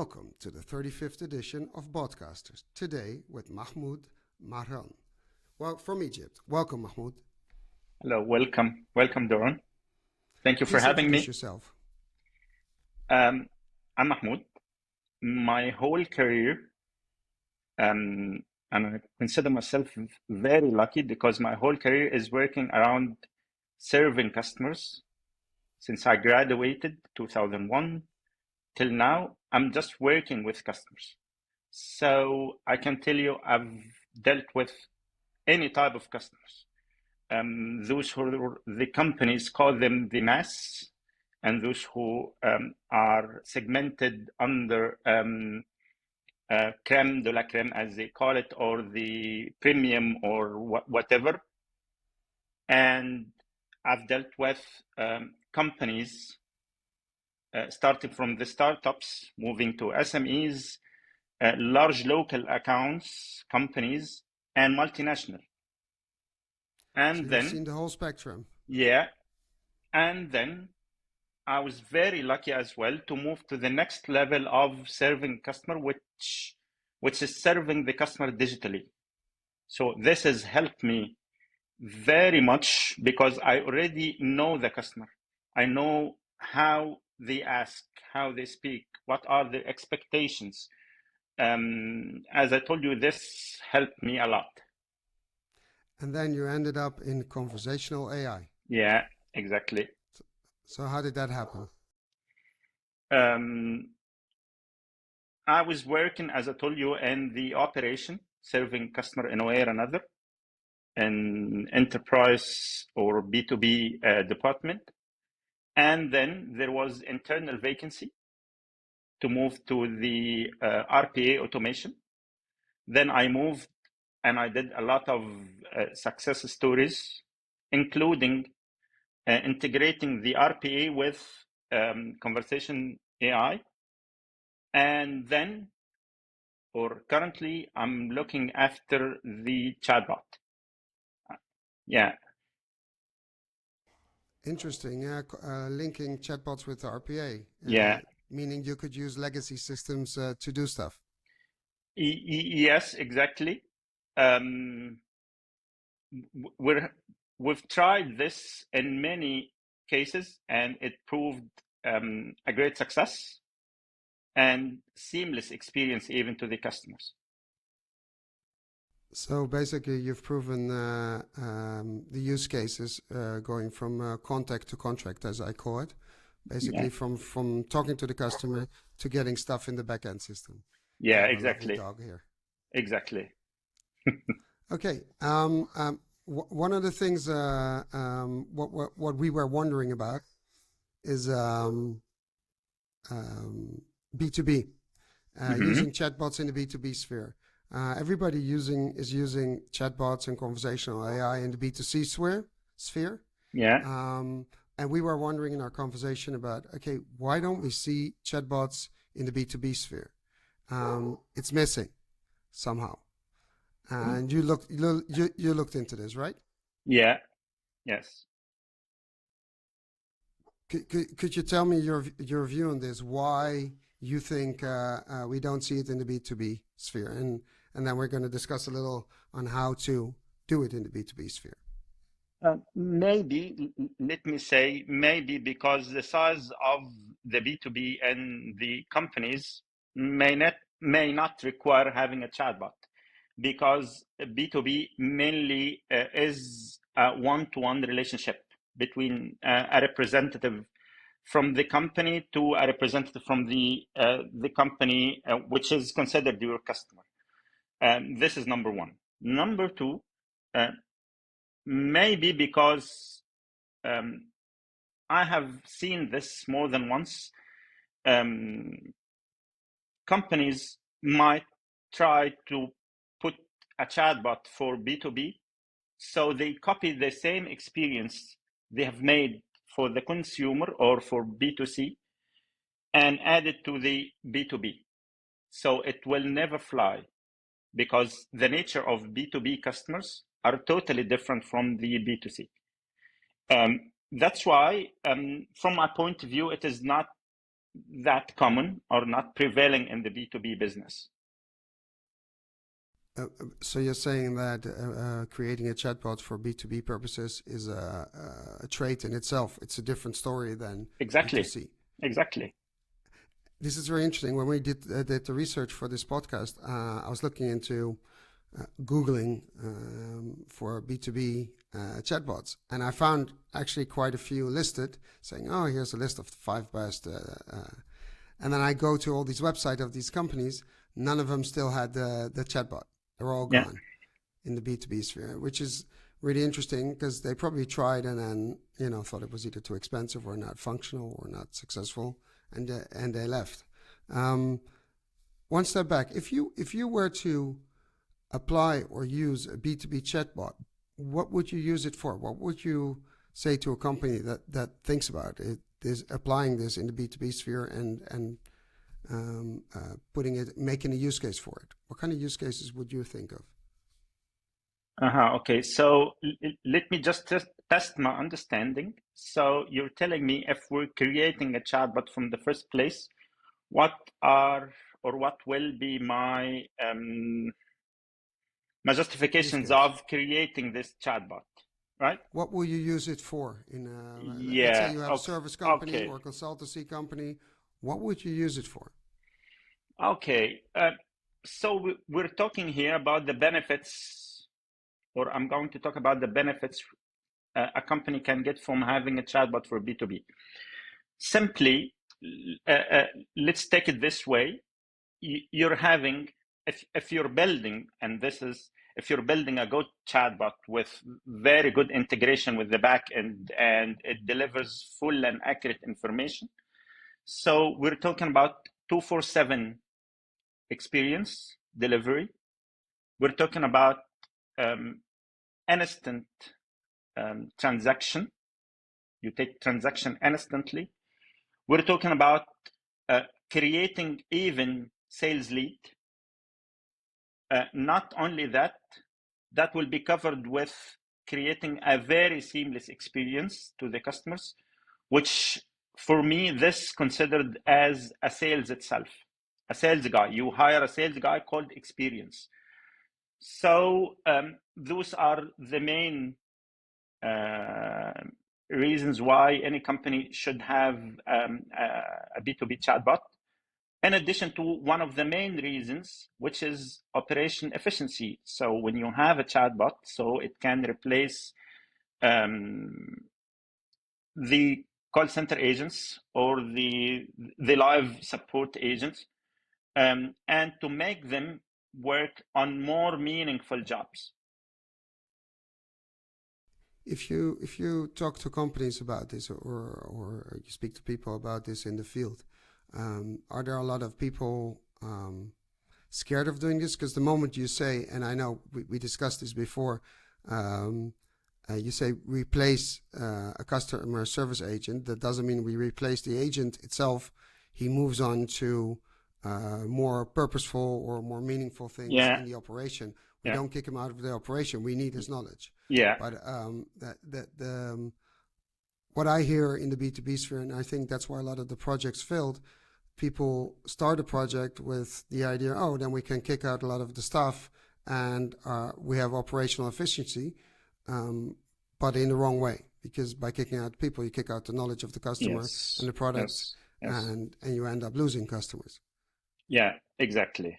Welcome to the 35th edition of Podcasters, today with Mahmoud Mahran. Well, from Egypt. Welcome, Mahmoud. Hello, welcome. Welcome, Doron. Thank you for Please having me. introduce yourself. I'm Mahmoud. My whole career, and I consider myself very lucky because my whole career is working around serving customers. Since I graduated 2001 till now, I'm just working with customers. So I can tell you I've dealt with any type of customers. Those who the companies call them the mass, and those who are segmented under creme de la creme, as they call it, or the premium or whatever. And I've dealt with companies starting from the startups, moving to SMEs, large local accounts, companies, and multinational. And So then you've seen the whole spectrum. Yeah. And then I was very lucky as well to move to the next level of serving customer, which is serving the customer digitally. So this has helped me very much because I already know the customer. I know how they ask, how they speak, what are the expectations. As I told you, this helped me a lot. And then you ended up in conversational AI. Yeah, exactly. So how did that happen? I was working, as I told you, in the operation, serving customer in a way or another, in enterprise or B2B department. And then there was internal vacancy to move to the RPA automation. Then I moved and I did a lot of success stories, including integrating the RPA with conversation AI. And then, or currently, I'm looking after the chatbot. Yeah. Interesting. Linking chatbots with the RPA. Yeah. Meaning you could use legacy systems to do stuff. Yes, exactly. We've tried this in many cases, and it proved a great success and seamless experience even to the customers. So basically, you've proven the use cases going from contact to contract, as I call it. Basically, from talking to the customer to getting stuff in the backend system. Yeah, exactly. Dog here. Exactly. Okay. One of the things what we were wondering about is B2B, using chatbots in the B2B sphere. Everybody is using chatbots and conversational AI in the B2C sphere. Yeah. And we were wondering in our conversation about, okay, why don't we see chatbots in the B2B sphere? It's missing somehow. And you looked into this, right? Yeah. Yes. Could you tell me your view on this? Why you think we don't see it in the B2B sphere? And then we're going to discuss a little on how to do it in the B2B sphere. Maybe, let me say, maybe because the size of the B2B and the companies may not require having a chatbot, because B2B mainly is a one-to-one relationship between a representative from the company to a representative from the company, which is considered your customer. This is number one. Number two, maybe because I have seen this more than once. Companies might try to put a chatbot for B2B, so they copy the same experience they have made for the consumer or for B2C and add it to the B2B. So it will never fly, because the nature of B2B customers are totally different from the B2C. That's why, from my point of view, it is not that common or not prevailing in the B2B business. So you're saying that creating a chatbot for B2B purposes is a trait in itself. It's a different story than B2C. Exactly. This is very interesting. When we did the research for this podcast, I was looking into Googling for B2B chatbots, and I found actually quite a few listed, saying, "Oh, here's a list of the 5 best." And then I go to all these websites of these companies. None of them still had the chatbot. They're all gone in the B2B sphere, which is really interesting because they probably tried and then thought it was either too expensive or not functional or not successful, and they left. One step back, if you were to apply or use a B2B chatbot, what would you use it for? What would you say to a company that thinks about it, is applying this in the B2B sphere and making a use case for it? What kind of use cases would you think of? Okay, so let me just test my understanding. So you're telling me if we're creating a chatbot from the first place, what will be my justifications of creating this chatbot, right? What will you use it for? Let's say you have a service company or a consultancy company. What would you use it for? Okay, so we're talking here about the benefits, or I'm going to talk about the benefits a company can get from having a chatbot for B2B. Simply, let's take it this way. You're having, if you're building, if you're building a good chatbot with very good integration with the back end and it delivers full and accurate information. So we're talking about 24/7 experience delivery. We're talking about instant transaction. You take transaction instantly. We're talking about creating even sales lead. Not only that will be covered with creating a very seamless experience to the customers, which for me, this considered as a sales itself. A sales guy, you hire a sales guy called experience. So those are the main reasons why any company should have a B2B chatbot. In addition to one of the main reasons, which is operation efficiency. So when you have a chatbot, so it can replace the call center agents or the live support agents, and to make them work on more meaningful jobs. If you talk to companies about this or you speak to people about this in the field, are there a lot of people scared of doing this? Because the moment you say, and I know we discussed this before, you say replace a customer service agent, that doesn't mean we replace the agent itself. He moves on to more purposeful or more meaningful things in the operation. We don't kick him out of the operation. We need his knowledge. Yeah. But what I hear in the B2B sphere, and I think that's why a lot of the projects failed, people start a project with the idea, oh, then we can kick out a lot of the stuff and we have operational efficiency, but in the wrong way. Because by kicking out people, you kick out the knowledge of the customer and the products, and you end up losing customers. Yeah, exactly.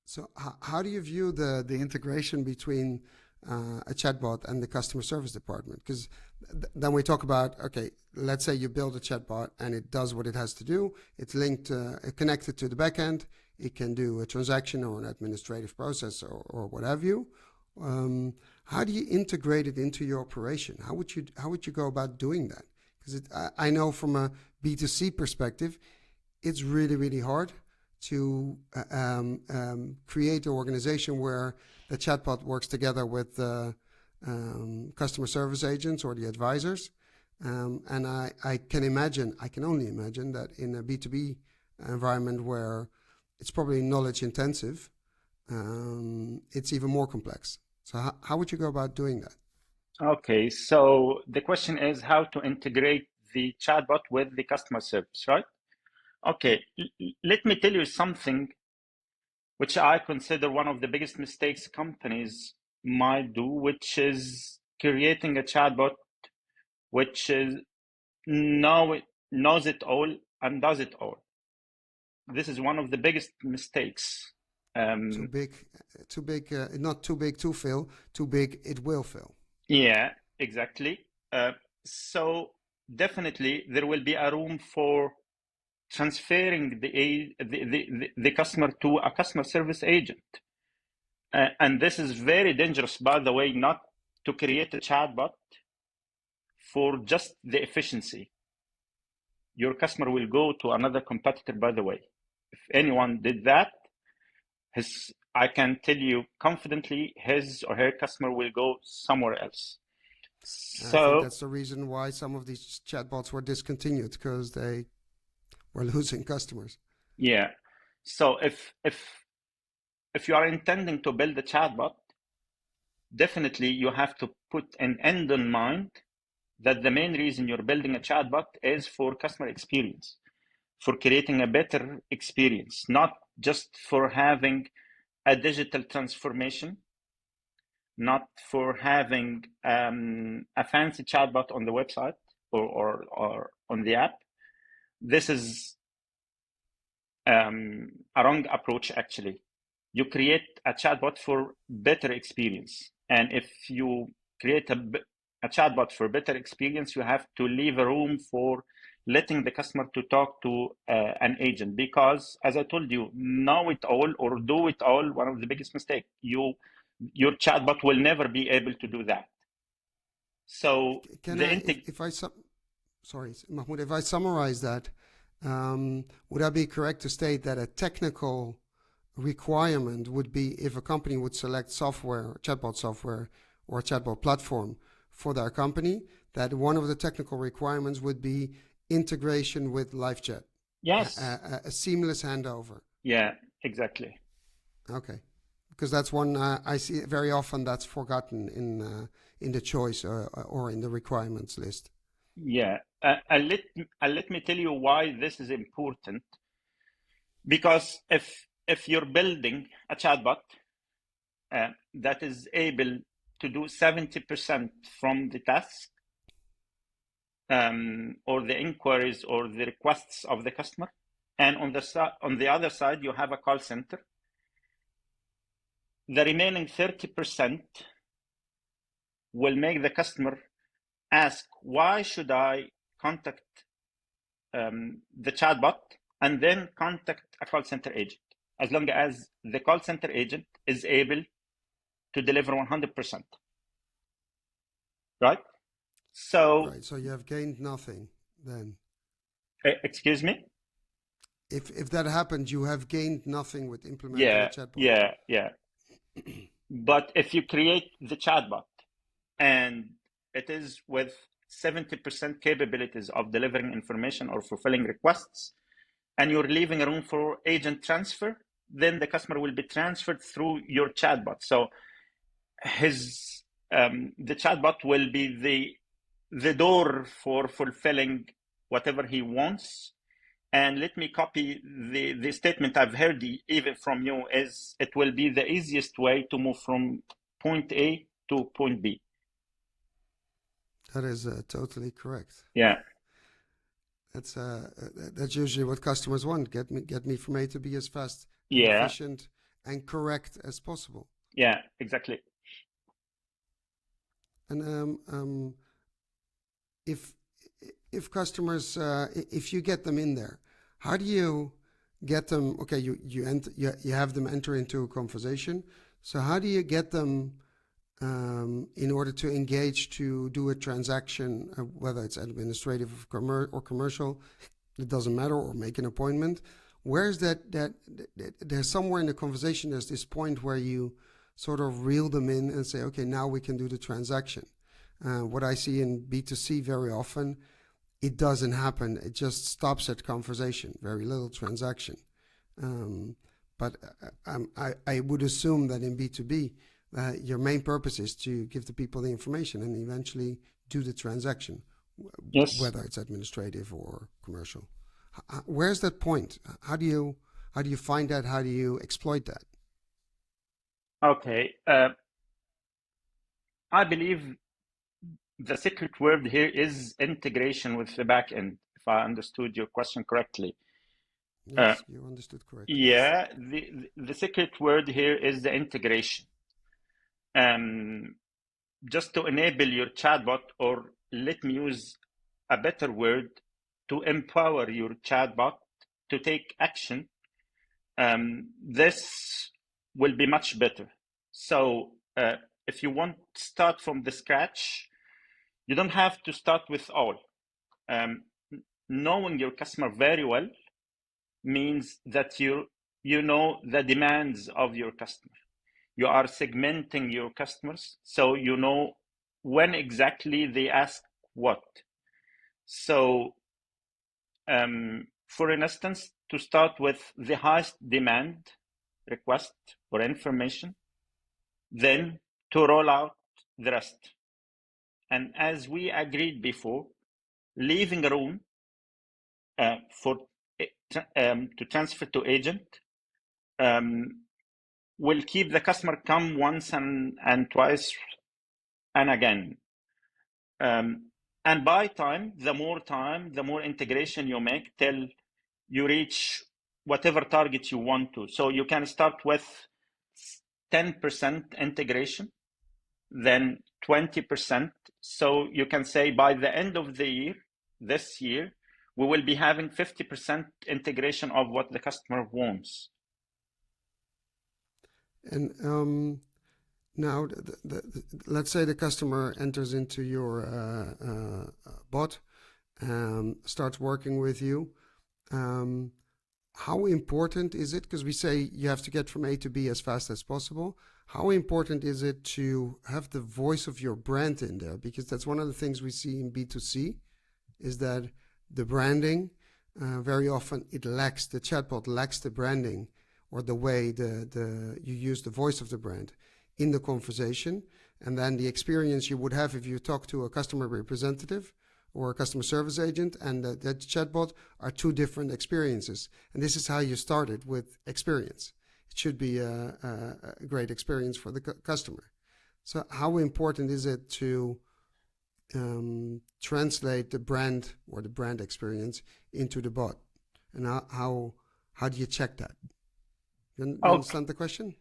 So how do you view the integration between a chatbot and the customer service department? Because then we talk about, okay, let's say you build a chatbot and it does what it has to do. It's linked, connected to the backend. It can do a transaction or an administrative process or what have you. How do you integrate it into your operation? How would you go about doing that? Because I know from a B2C perspective, it's really, really hard to create an organization where the chatbot works together with the customer service agents or the advisors. And I can only imagine that in a B2B environment where it's probably knowledge intensive, it's even more complex. So how would you go about doing that? Okay, so the question is how to integrate the chatbot with the customer service, right? Okay, let me tell you something which I consider one of the biggest mistakes companies might do, which is creating a chatbot which is knows it all and does it all. This is one of the biggest mistakes. Too big, not too big to fail, too big it will fail. Yeah, exactly. So definitely there will be a room for transferring the customer to a customer service agent. And this is very dangerous, by the way, not to create a chatbot for just the efficiency. Your customer will go to another competitor, by the way. If anyone did that, I can tell you confidently, his or her customer will go somewhere else. I think So that's the reason why some of these chatbots were discontinued, because they were losing customers. yeah, so if you are intending to build a chatbot, definitely you have to put an end in mind that the main reason you're building a chatbot is for customer experience, for creating a better experience, not just for having a digital transformation, not for having a fancy chatbot on the website or on the app. This is a wrong approach, actually. You create a chatbot for better experience. And if you create a chatbot for better experience, you have to leave a room for letting the customer to talk to an agent, because as I told you, know it all or do it all, one of the biggest mistakes. Your chatbot will never be able to do that. So Can I, if I sorry, Mahmoud, if I summarize that, would I be correct to state that a technical requirement would be, if a company would select software, chatbot software, or a chatbot platform for their company, that one of the technical requirements would be integration with live chat? yes, a seamless handover. yeah, exactly. Okay, because that's one I see very often that's forgotten in the choice or in the requirements list. Yeah, let me tell you why this is important. Because if you're building a chatbot that is able to do 70% from the tasks or the inquiries or the requests of the customer, and on the other side you have a call center, the remaining 30% will make the customer ask, why should I contact the chatbot and then contact a call center agent, as long as the call center agent is able to deliver 100%. Right? So, Right. So you have gained nothing then. excuse me? If that happened, you have gained nothing with implementing a Yeah, chatbot. yeah. But if you create the chatbot and it is with 70% capabilities of delivering information or fulfilling requests, and you're leaving a room for agent transfer, then the customer will be transferred through your chatbot. So the chatbot will be the door for fulfilling whatever he wants. And let me copy the statement I've heard even from you, is it will be the easiest way to move from point A to point B. That is totally correct. Yeah. That's usually what customers want. Get me from A to B as fast and Yeah. efficient and correct as possible. Yeah, exactly. And if customers, if you get them in there, how do you get them? Okay, you have them enter into a conversation. So how do you get them in order to engage to do a transaction, whether it's administrative or commercial, it doesn't matter, or make an appointment? Where's that there's somewhere in the conversation, there's this point where you sort of reel them in and say, okay, now we can do the transaction. What I see in B2C very often, it doesn't happen. It just stops at conversation, very little transaction. But I would assume that in B2B, your main purpose is to give the people the information and eventually do the transaction, Yes. whether it's administrative or commercial. Where's that point? How do you find that? How do you exploit that? Okay. I believe the secret word here is integration with the backend, if I understood your question correctly. Yes, you understood correctly. Yeah, the secret word here is the integration. Just to enable your chatbot, or let me use a better word, to empower your chatbot to take action, this will be much better. So if you want to start from the scratch, you don't have to start with all. Knowing your customer very well means that you know the demands of your customer. You are segmenting your customers, so you know when exactly they ask what. So, for instance, to start with the highest demand request or information, then to roll out the rest. And as we agreed before, leaving room for to transfer to agent will keep the customer come once and twice and again. And by time, the more integration you make till you reach whatever target you want to. So you can start with 10% integration, then 20%. So you can say by the end of the year, this year, we will be having 50% integration of what the customer wants. And now, let's say the customer enters into your bot, starts working with you. How important is it? Because we say you have to get from A to B as fast as possible. How important is it to have the voice of your brand in there? Because that's one of the things we see in B2C, is that the branding, very often the chatbot lacks the branding or the way you use the voice of the brand in the conversation. And then the experience you would have if you talk to a customer representative or a customer service agent and the chatbot are two different experiences. And this is how you started, with experience. It should be a great experience for the customer. So how important is it to translate the brand or the brand experience into the bot? And how do you check that? You understand the question?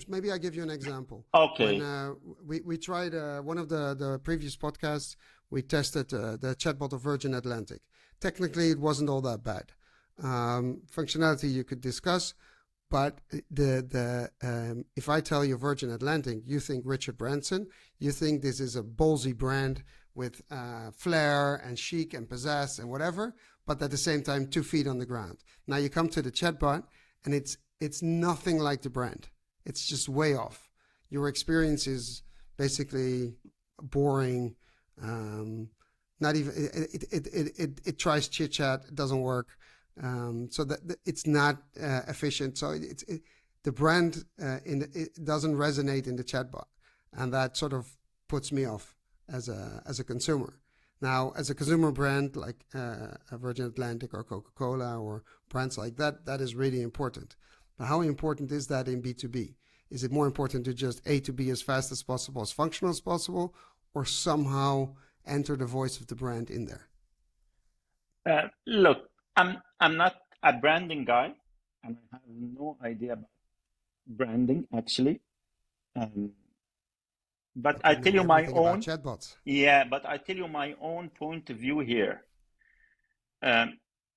Maybe I give you an example. Okay. When we tried one of the previous podcasts, we tested the chatbot of Virgin Atlantic. Technically, it wasn't all that bad. Functionality you could discuss, but if I tell you Virgin Atlantic, you think Richard Branson, you think this is a ballsy brand with flair and chic and pizzazz and whatever, but at the same time 2 feet on the ground. Now you come to the chatbot, and it's nothing like the brand. It's just way off. Your experience is basically boring. Not even it tries chit chat. It doesn't work. So that it's not efficient. So the brand it doesn't resonate in the chatbot, and that sort of puts me off as a consumer. Now, as a consumer brand like a Virgin Atlantic or Coca-Cola or brands like that, that is really important. But how important is that in B2B? Is it more important to just A to B as fast as possible, as functional as possible, or somehow enter the voice of the brand in there? Look, I'm not a branding guy, and I have no idea about branding actually. But I tell you my own. Chatbots. Yeah, but I tell you my own point of view here.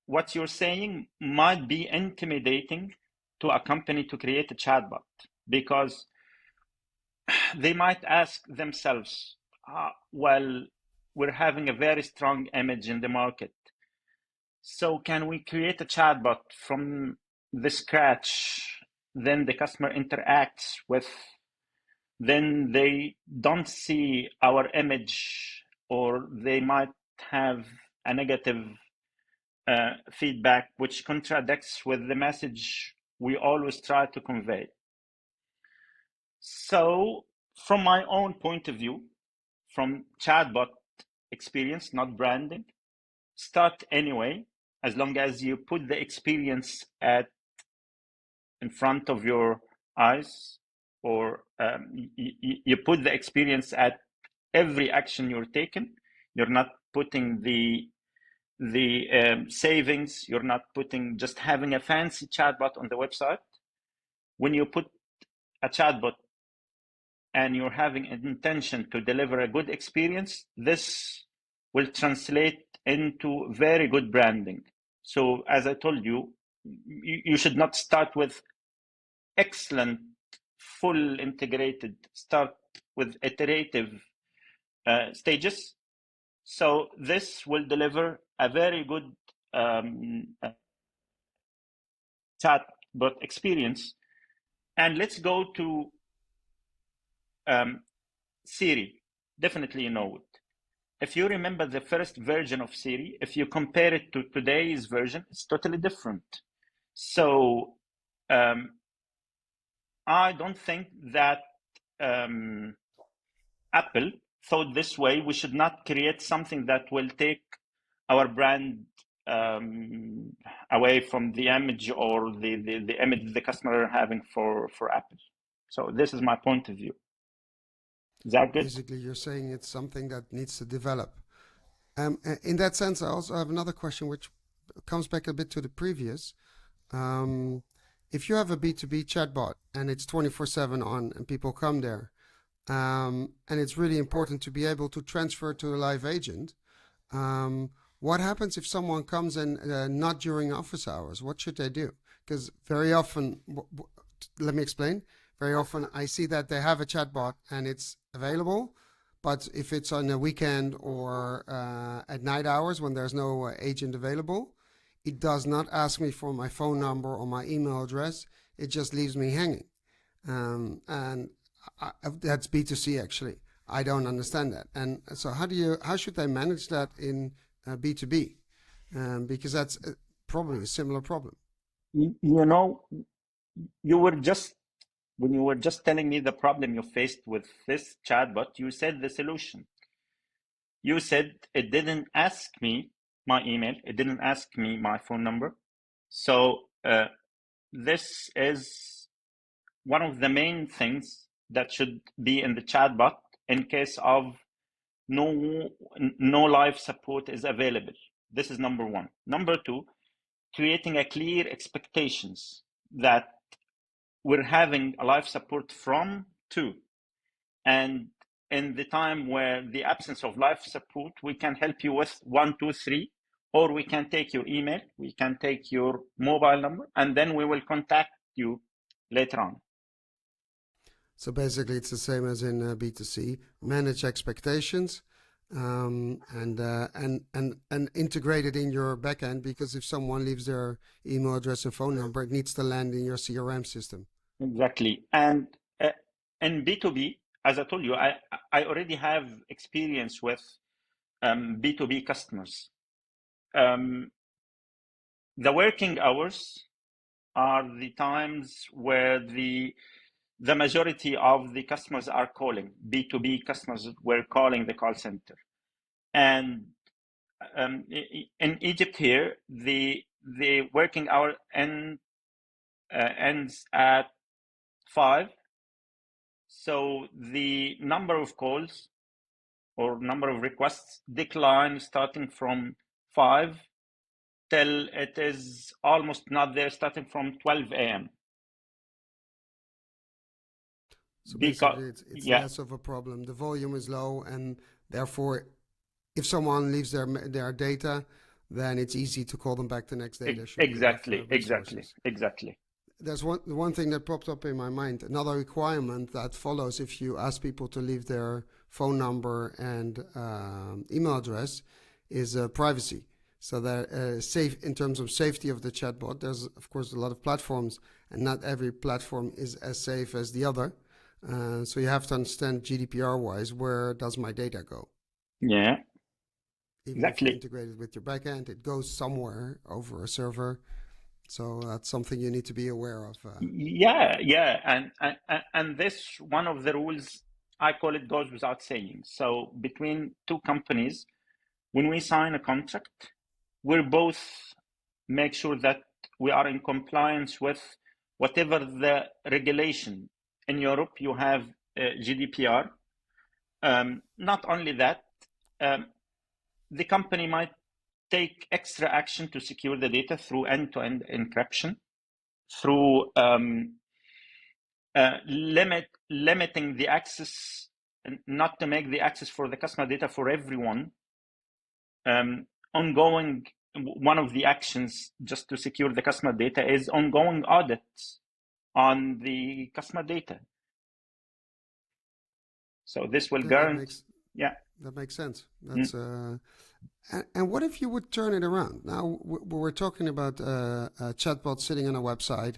What you're saying might be intimidating to a company to create a chatbot, because they might ask themselves, well, we're having a very strong image in the market. So can we create a chatbot from the scratch? Then the customer interacts with, then they don't see our image, or they might have a negative feedback which contradicts with the message we always try to convey. So from my own point of view, from chatbot experience, not branding, start anyway, as long as you put the experience in front of your eyes, or you put the experience at every action you're taking. You're not putting the savings. You're not putting just having a fancy chatbot on the website. When you put a chatbot and you're having an intention to deliver a good experience, this will translate into very good branding. So as I told you, you should not start with excellent, full integrated. Start with iterative stages. So this will deliver a very good chatbot experience. And let's go to Siri. Definitely you know it. If you remember the first version of Siri, if you compare it to today's version, it's totally different. So I don't think that Apple thought this way. We should not create something that will take our brand away from the image, or the image the customer are having for Apple. So this is my point of view. Is that good? Basically, you're saying it's something that needs to develop. In that sense, I also have another question, which comes back a bit to the previous. If you have a B2B chatbot and it's 24/7 on and people come there, and it's really important to be able to transfer to a live agent, what happens if someone comes in not during office hours? What should they do? Because very often, let me explain. Very often I see that they have a chatbot and it's available, but if it's on a weekend or at night hours when there's no agent available, it does not ask me for my phone number or my email address. It just leaves me hanging. And that's B2C actually. I don't understand that. And so how should I manage that in B2B? Because that's probably a similar problem. You know, when you were just telling me the problem you faced with this chatbot, you said the solution. You said it didn't ask me my email, it didn't ask me my phone number. So this is one of the main things that should be in the chatbot in case of no live support is available. This is number one. Number two, creating a clear expectations that we're having a live support from two, and in the time where the absence of live support, we can help you with 1, 2, 3, or we can take your email, we can take your mobile number, and then we will contact you later on. So basically, it's the same as in B2C. Manage expectations and integrate it in your backend, because if someone leaves their email address and phone number, it needs to land in your CRM system. Exactly. And in B2B, as I told you, I already have experience with B2B customers. The working hours are the times where the majority of the customers are calling. B2B customers were calling the call center. And in Egypt here, the working hour ends at 5. So the number of calls or number of requests decline starting from 5 till it is almost not there starting from 12 a.m. So basically, it's yeah, less of a problem. The volume is low, and therefore, if someone leaves their data, then it's easy to call them back the next day. There should be enough resources. Exactly. There's one thing that popped up in my mind. Another requirement that follows if you ask people to leave their phone number and email address is privacy. So that safe in terms of safety of the chatbot. There's of course a lot of platforms, and not every platform is as safe as the other. So you have to understand GDPR wise, where does my data go? Yeah. Even if you integrate it with your backend, it goes somewhere over a server. So that's something you need to be aware of. Yeah, and this one of the rules, I call it goes without saying. So between two companies, when we sign a contract, we're both make sure that we are in compliance with whatever the regulation. In Europe, you have GDPR. Not only that, the company might take extra action to secure the data through end-to-end encryption, through limiting the access, not to make the access for the customer data for everyone. Ongoing, one of the actions just to secure the customer data is ongoing audits on the customer data. So this will guarantee. That makes sense. That's and what if you would turn it around? Now we're talking about a chatbot sitting on a website,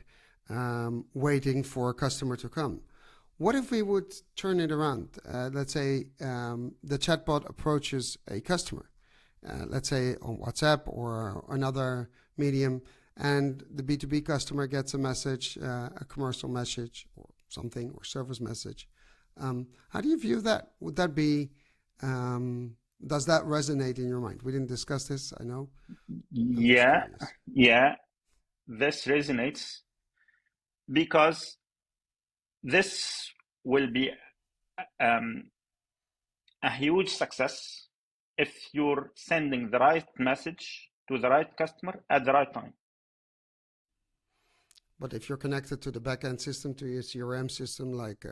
waiting for a customer to come. What if we would turn it around? Let's say the chatbot approaches a customer, let's say on WhatsApp or another medium, and the B2B customer gets a message, a commercial message or something, or service message. How do you view that? Would that be, does that resonate in your mind? We didn't discuss this, I know. Yeah, this resonates because this will be a huge success if you're sending the right message to the right customer at the right time. But if you're connected to the backend system, to your CRM system like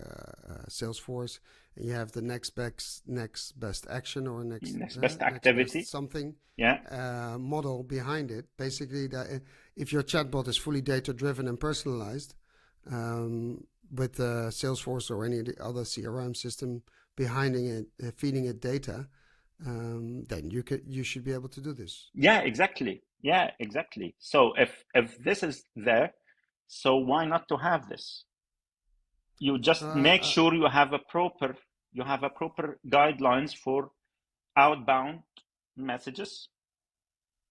Salesforce, and you have the next best action or next best activity, something model behind it, basically that if your chatbot is fully data-driven and personalized, with Salesforce or any other CRM system behind it, feeding it data, then you should be able to do this. Yeah, exactly. So if this is there, so why not to have this? You just make sure you have a proper guidelines for outbound messages.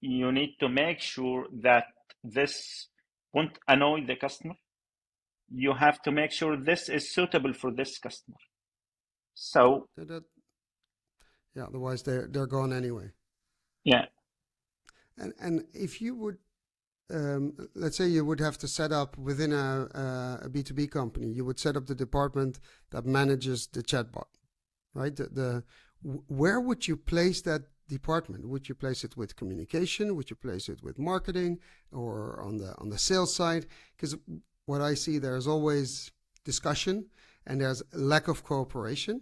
You need to make sure that this won't annoy the customer. You have to make sure this is suitable for this customer. So otherwise they're gone anyway. Yeah. And if you would, let's say you would have to set up within a B2B company, you would set up the department that manages the chatbot, right? Where would you place that department? Would you place it with communication? Would you place it with marketing, or on the sales side? Because what I see, there's always discussion and there's lack of cooperation,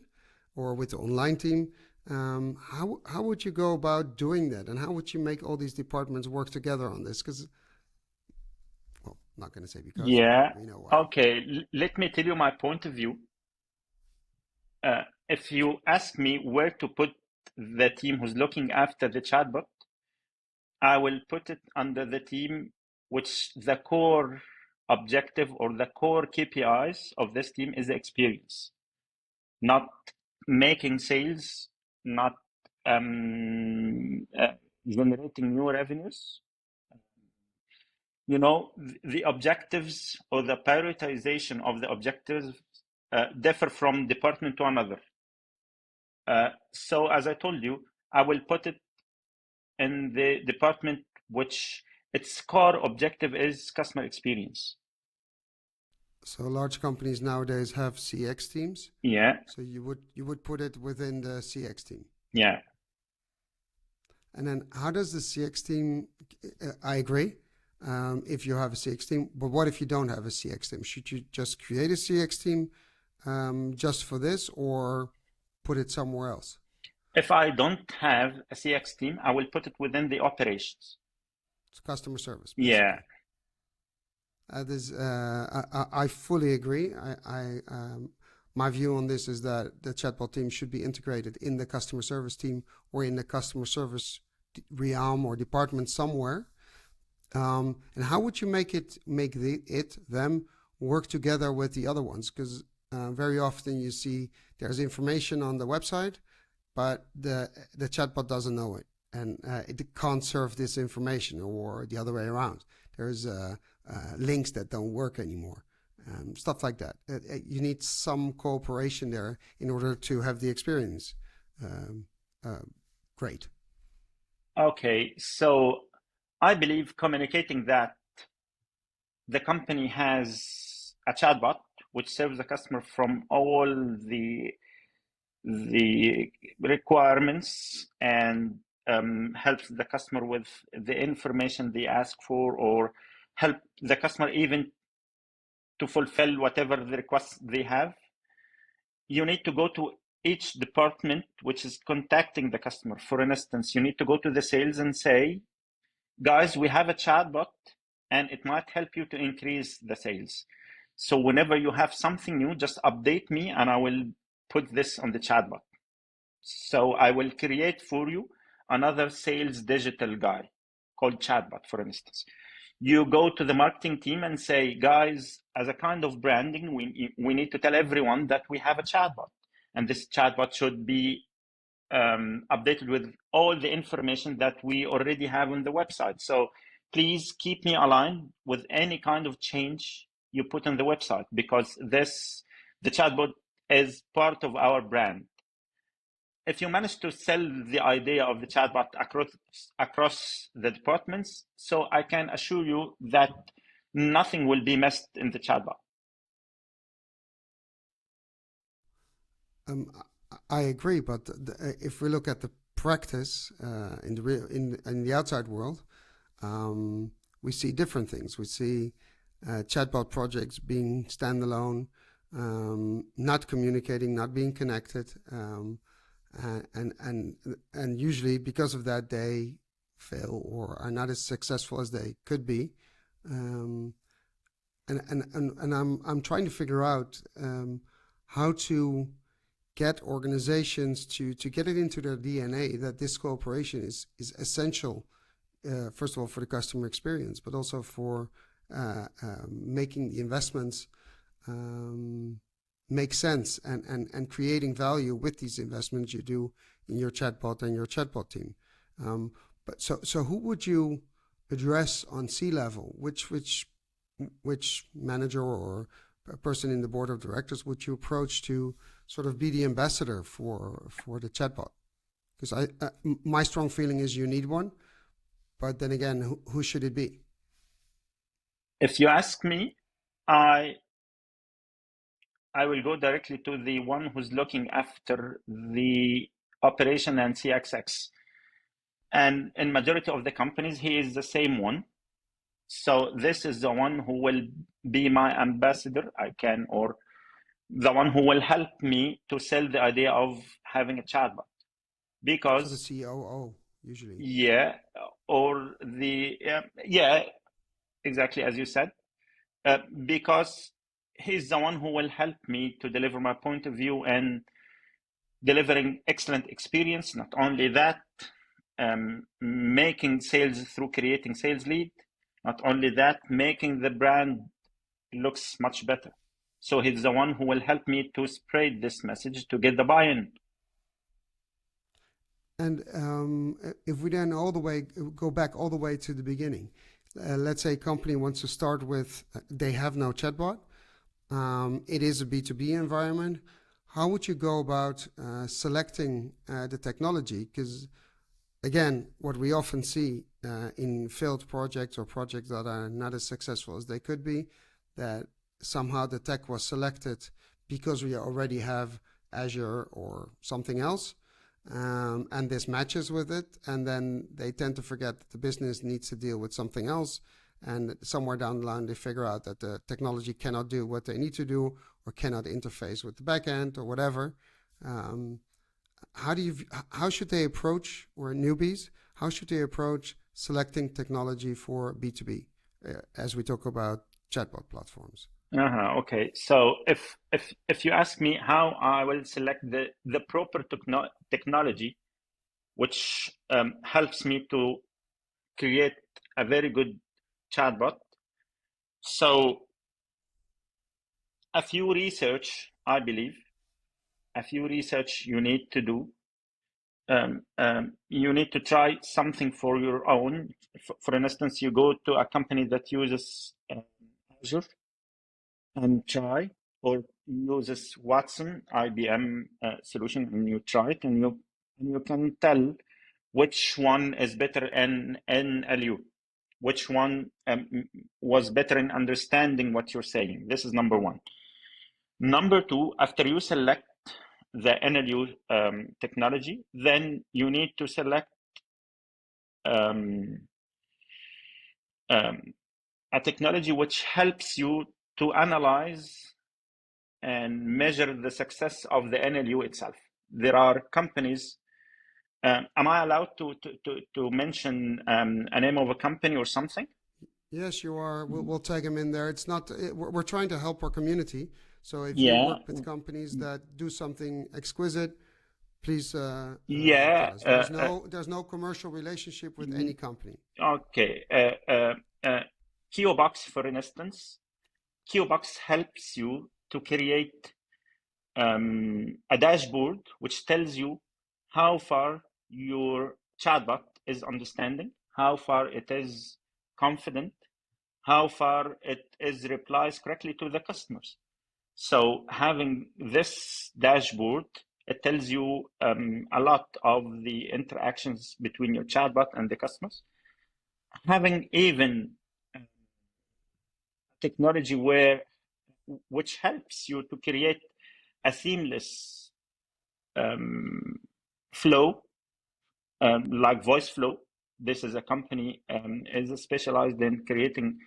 or with the online team. How would you go about doing that, and how would you make all these departments work together on this? Because, well, I'm not going to say because. We know why. Okay, let me tell you my point of view. If you ask me where to put the team who's looking after the chatbot, I will put it under the team which the core objective or the core KPIs of this team is the experience, not making sales, not generating new revenues. The objectives or the prioritization of the objectives differ from department to another. So as I told you, I will put it in the department which its core objective is customer experience. So large companies nowadays have CX teams. Yeah. So you would put it within the CX team. Yeah. And then how does the CX team? I agree. If you have a CX team, but what if you don't have a CX team? Should you just create a CX team just for this, or put it somewhere else? If I don't have a CX team, I will put it within the operations. It's customer service. Basically. Yeah. I fully agree. My view on this is that the chatbot team should be integrated in the customer service team, or in the customer service realm or department somewhere. And how would you make them work together with the other ones? Because very often you see there's information on the website, but the chatbot doesn't know it, and it can't serve this information, or the other way around. There's links that don't work anymore, stuff like that. You need some cooperation there in order to have the experience great. Okay, so I believe communicating that the company has a chatbot which serves the customer from all the requirements and helps the customer with the information they ask for, or help the customer even to fulfill whatever the requests they have. You need to go to each department which is contacting the customer. For instance, you need to go to the sales and say, guys, we have a chatbot and it might help you to increase the sales. So whenever you have something new, just update me and I will put this on the chatbot. So I will create for you another sales digital guy called Chatbot, for instance. You go to the marketing team and say, guys, as a kind of branding, we need to tell everyone that we have a chatbot. And this chatbot should be updated with all the information that we already have on the website. So please keep me aligned with any kind of change you put on the website, because the chatbot is part of our brand. If you manage to sell the idea of the chatbot across the departments, so I can assure you that nothing will be missed in the chatbot. I agree, but if we look at the practice in the outside world, we see different things. We see chatbot projects being standalone, not communicating, not being connected, and usually because of that they fail or are not as successful as they could be. And I'm trying to figure out how to get organizations to get it into their DNA that this cooperation is essential, first of all, for the customer experience, but also for making the investments make sense and creating value with these investments you do in your chatbot and your chatbot team. But so who would you address on C-level? Which manager or person in the board of directors would you approach to sort of be the ambassador for the chatbot? Because my strong feeling is you need one, but then again, who should it be? If you ask me, I will go directly to the one who's looking after the operation and CXX. And in majority of the companies, he is the same one. So this is the one who will be my ambassador, or the one who will help me to sell the idea of having a chatbot. Because so the COO usually. Yeah, or exactly as you said, because he's the one who will help me to deliver my point of view and delivering excellent experience. Not only that, making sales through creating sales lead. Not only that, making the brand looks much better. So he's the one who will help me to spread this message to get the buy-in. And if we then go back all the way to the beginning, let's say a company wants to start with, they have no chatbot. It is a B2B environment. How would you go about selecting the technology? Because again, what we often see in failed projects or projects that are not as successful as they could be, that somehow the tech was selected because we already have Azure or something else, and this matches with it, and then they tend to forget that the business needs to deal with something else, and somewhere down the line they figure out that the technology cannot do what they need to do or cannot interface with the backend or whatever. How should they approach, or newbies, how should they approach selecting technology for B2B as we talk about chatbot platforms? Okay, so if you ask me how I will select the proper technology, which helps me to create a very good chatbot, so I believe a few research you need to do. You need to try something for your own. For instance, you go to a company that uses Azure and try, or uses Watson IBM solution, and you try it, and you can tell which one is better in LU. which one was better in understanding what you're saying. This is number one. Number two, after you select the NLU technology, then you need to select a technology which helps you to analyze and measure the success of the NLU itself. There are companies. Am I allowed to mention a name of a company or something? Yes, you are. We'll tag them in there. It's not. We're trying to help our community. So if you Yeah. work with companies that do something exquisite, please tell Yeah. us. There's no commercial relationship with any company. Okay. Keobox, for instance, Keobox helps you to create a dashboard which tells you how far your chatbot is understanding, how far it is confident, how far it is replies correctly to the customers. So having this dashboard, it tells you a lot of the interactions between your chatbot and the customers. Having even technology which helps you to create a seamless flow, like voice flow. This is a company is specialized in creating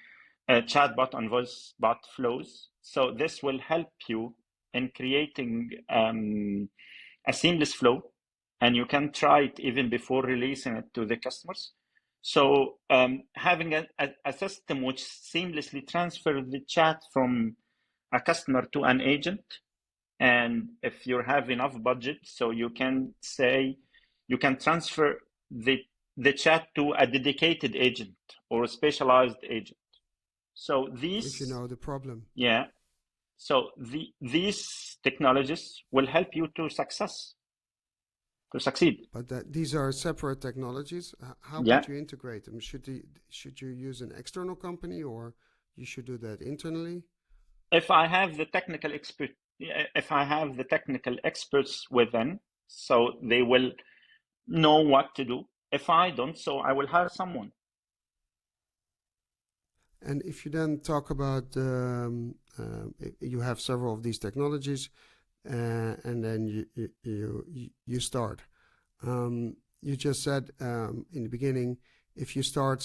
chatbot and voice bot flows. So this will help you in creating a seamless flow, and you can try it even before releasing it to the customers. So having a system which seamlessly transfers the chat from a customer to an agent, and if you have enough budget, so you can say you can transfer the chat to a dedicated agent or a specialized agent. So these, if you know the problem. yeah. So these technologies will help you to succeed. But these are separate technologies. How Yeah. would you integrate them? Should you use an external company, or you should do that internally? If I have the technical experts within, so they will know what to do. If I don't, so I will hire someone. And if you then talk about you have several of these technologies, and then you start. You just said in the beginning, if you start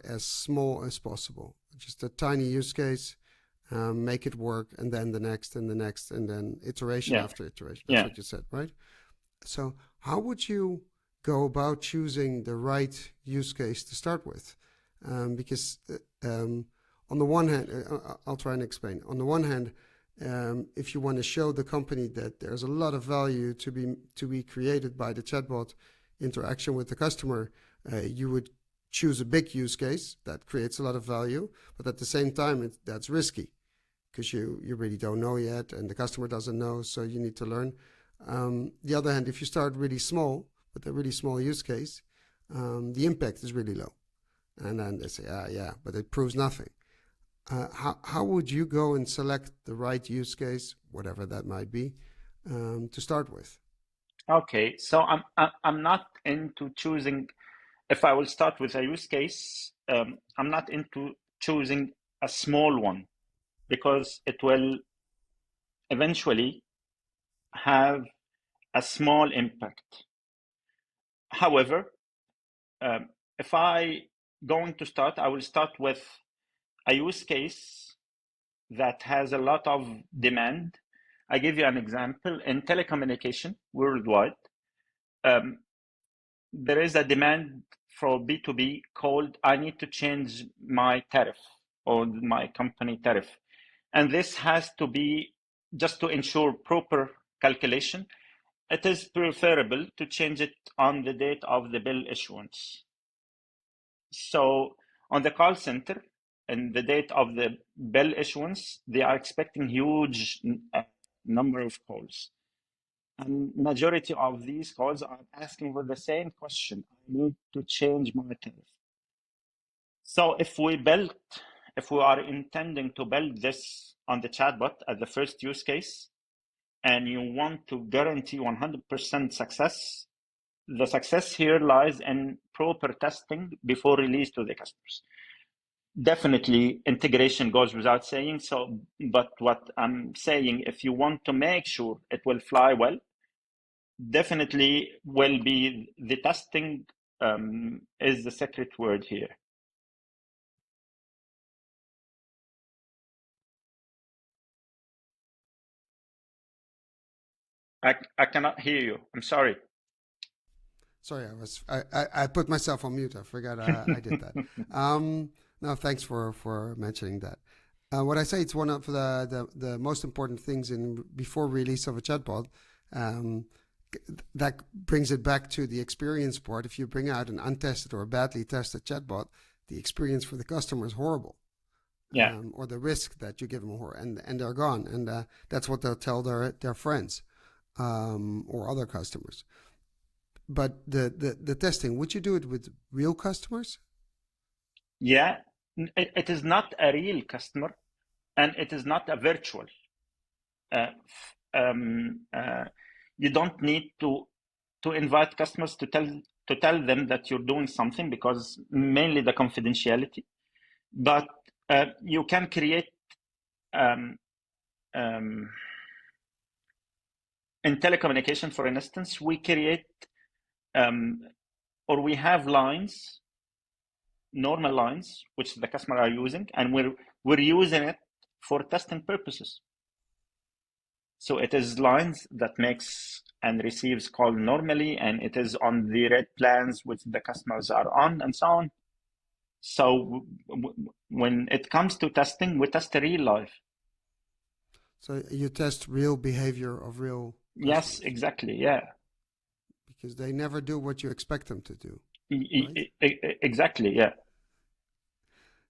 as small as possible, just a tiny use case, make it work, and then the next and the next, and then iteration after iteration. That's what you said, right? So how would you go about choosing the right use case to start with? Because on the one hand, I'll try and explain. On the one hand, if you want to show the company that there's a lot of value to be created by the chatbot interaction with the customer, you would choose a big use case that creates a lot of value, but at the same time, that's risky because you really don't know yet, and the customer doesn't know, so you need to learn. The other hand, if you start really small with a really small use case, the impact is really low, and then they say, yeah, but it proves nothing. How would you go and select the right use case, whatever that might be, to start with? Okay, so I'm not into choosing. If I will start with a use case, I'm not into choosing a small one because it will eventually have a small impact. However, if I going to start, I will start with a use case that has a lot of demand. I give you an example. In telecommunication worldwide, there is a demand for B2B called I need to change my tariff or my company tariff. And this has to be just to ensure proper calculation. It is preferable to change it on the date of the bill issuance. So on the call center, and the date of the bill issuance, they are expecting huge number of calls. And majority of these calls are asking for the same question. I need to change my tariff. So if we are intending to build this on the chatbot as the first use case, and you want to guarantee 100% success, the success here lies in proper testing before release to the customers. Definitely, integration goes without saying. So, but what I'm saying, if you want to make sure it will fly well, definitely will be the testing is the secret word here. I cannot hear you. I'm sorry. Sorry, I put myself on mute. I forgot I did that. No, thanks for mentioning that. What I say, it's one of the most important things in before release of a chatbot. That brings it back to the experience part. If you bring out an untested or badly tested chatbot, the experience for the customer is horrible. Yeah. Or the risk that you give them, and they're gone, and that's what they'll tell their friends or other customers. But the testing, would you do it with real customers? Yeah, it is not a real customer, and it is not a virtual. You don't need to invite customers to tell them that you're doing something, because mainly the confidentiality. But you can create in telecommunication, for instance, we create or we have lines, normal lines, which the customer are using, and we're using it for testing purposes. So it is lines that makes and receives call normally, and it is on the red plans which the customers are on, and so on. So when it comes to testing, we test real life. So you test real behavior of real customers. Yes, exactly. Yeah. Because they never do what you expect them to do. Right? Exactly. Yeah.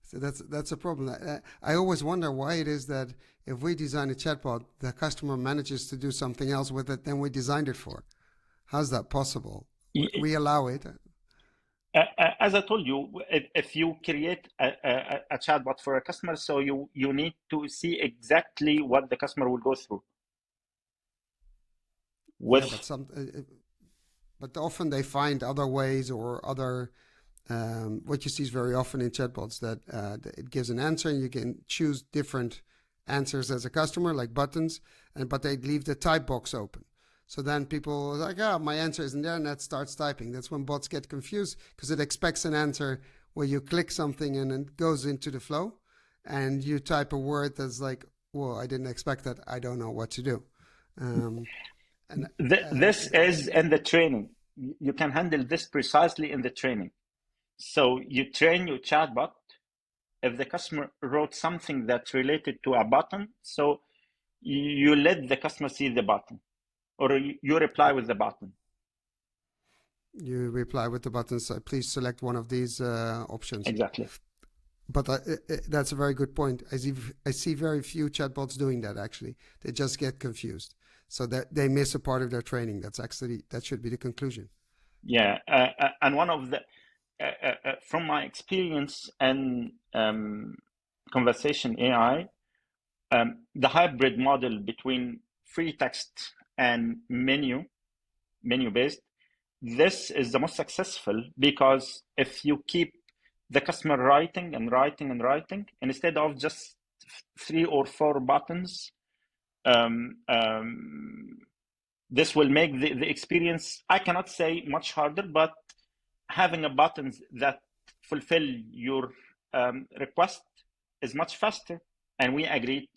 So that's a problem. I always wonder why it is that if we design a chatbot, the customer manages to do something else with it than we designed it for. How's that possible? We allow it. As I told you, if you create a chatbot for a customer, so you need to see exactly what the customer will go through. But often they find other ways or other. What you see is very often in chatbots that it gives an answer and you can choose different answers as a customer, like buttons, but they leave the type box open. So then people are like, my answer isn't there, and that starts typing. That's when bots get confused, because it expects an answer where you click something and it goes into the flow, and you type a word that's like, whoa, I didn't expect that. I don't know what to do. This is in the training. You can handle this precisely in the training. So you train your chatbot. If the customer wrote something that's related to a button, so you let the customer see the button, or you reply with the button. You reply with the button, so please select one of these options. Exactly. But that's a very good point. I see very few chatbots doing that, actually. They just get confused. So that they miss a part of their training. That should be the conclusion. Yeah, and one of the from my experience and conversation AI, the hybrid model between free text and menu based, this is the most successful, because if you keep the customer writing and writing and writing, instead of just 3 or 4 buttons, this will make the experience, I cannot say much harder, but having a buttons that fulfill your request is much faster. And we agreed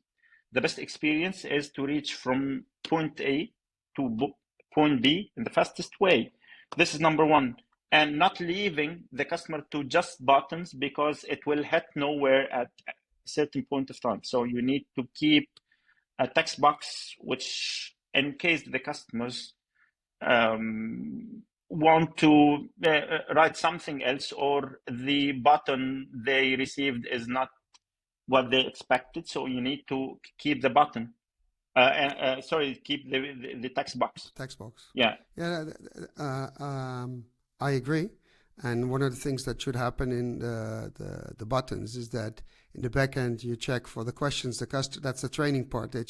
the best experience is to reach from point A to point B in the fastest way. This is number one. And not leaving the customer to just buttons, because it will hit nowhere at a certain point of time. So you need to keep a text box, which in case the customers want to write something else, or the button they received is not what they expected, so you need to keep the button. Keep the text box. Text box. Yeah. Yeah. I agree. And one of the things that should happen in the buttons is that in the back end you check for the questions. That's the training part. They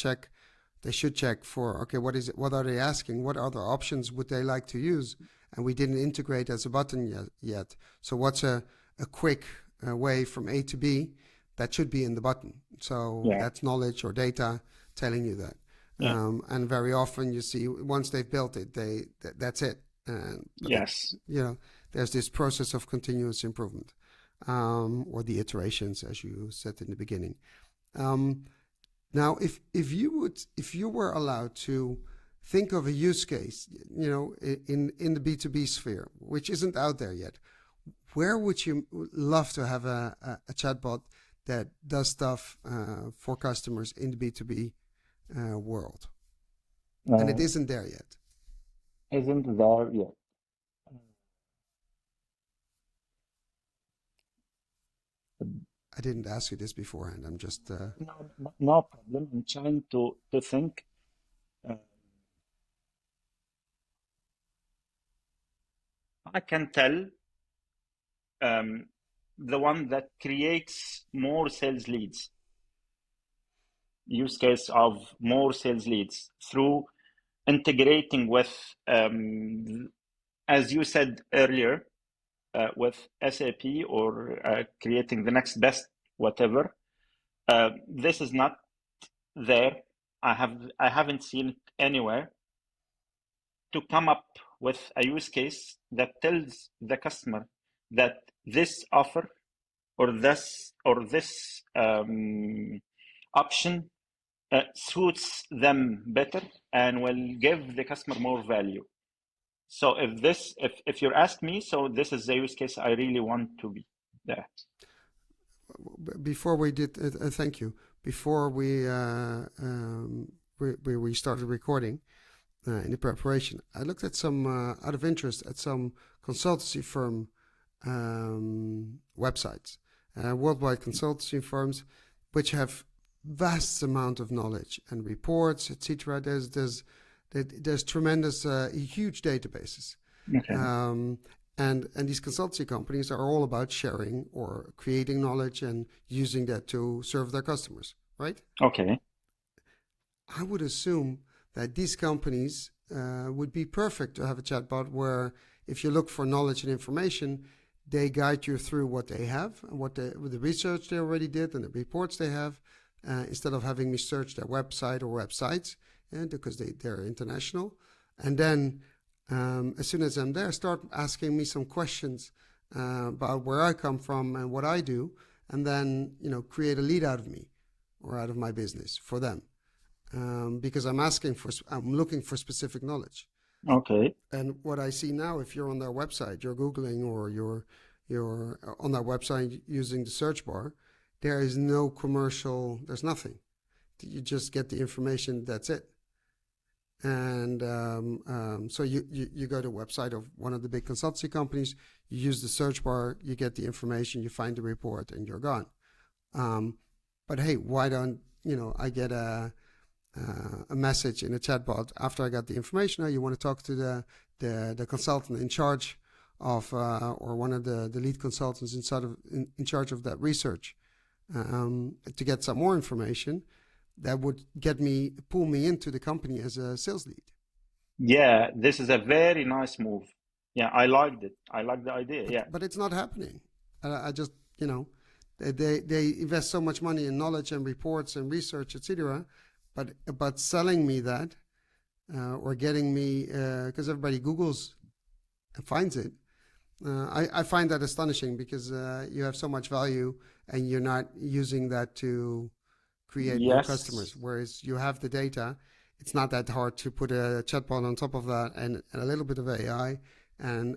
should check for, okay, what is it? What are they asking? What other options would they like to use? And we didn't integrate as a button yet. So what's a quick way from A to B, that should be in the button. So that's knowledge or data telling you that. And very often you see once they've built it, that's it. Yes. There's this process of continuous improvement, or the iterations, as you said in the beginning. Now, if you were allowed to think of a use case, in the B2B sphere, which isn't out there yet, where would you love to have a chatbot that does stuff for customers in the B2B world? And it isn't there yet. Isn't there yet. I didn't ask you this beforehand. I'm just... No problem. I'm trying to think. I can tell the one that creates more sales leads. Use case of more sales leads through integrating with, as you said earlier, with SAP or creating the next best whatever. This is not there. I haven't seen it anywhere. To come up with a use case that tells the customer that this offer or this option suits them better and will give the customer more value. So if you ask me, so this is the use case I really want to be there. Before we did, thank you. Before we started recording in the preparation, I looked at some out of interest at some consultancy firm websites, worldwide consultancy firms, which have vast amount of knowledge and reports, etc. There's tremendous, huge databases. Okay. And these consultancy companies are all about sharing or creating knowledge and using that to serve their customers, right? Okay. I would assume that these companies would be perfect to have a chatbot where if you look for knowledge and information, they guide you through what they have and with the research they already did and the reports they have, instead of having me search their website or websites, because they're international. And then as soon as I'm there, start asking me some questions about where I come from and what I do, and then create a lead out of me or out of my business for them, because I'm looking for specific knowledge. Okay. And what I see now, if you're on their website, you're Googling or you're on their website using the search bar, there is no commercial, there's nothing. You just get the information, that's it. And so you go to a website of one of the big consultancy companies, you use the search bar, you get the information, you find the report, and you're gone. But hey, why don't I get a message in a chatbot after I got the information? You want to talk to the consultant in charge of, or one of the lead consultants in charge of that research, to get some more information that would pull me into the company as a sales lead. Yeah, this is a very nice move. Yeah, I liked it. I like the idea. But it's not happening. I just, they invest so much money in knowledge and reports and research, etc. But selling me that, or getting me, because everybody Googles and finds it, I find that astonishing, because you have so much value and you're not using that to create more customers. Whereas you have the data, it's not that hard to put a chatbot on top of that and a little bit of AI and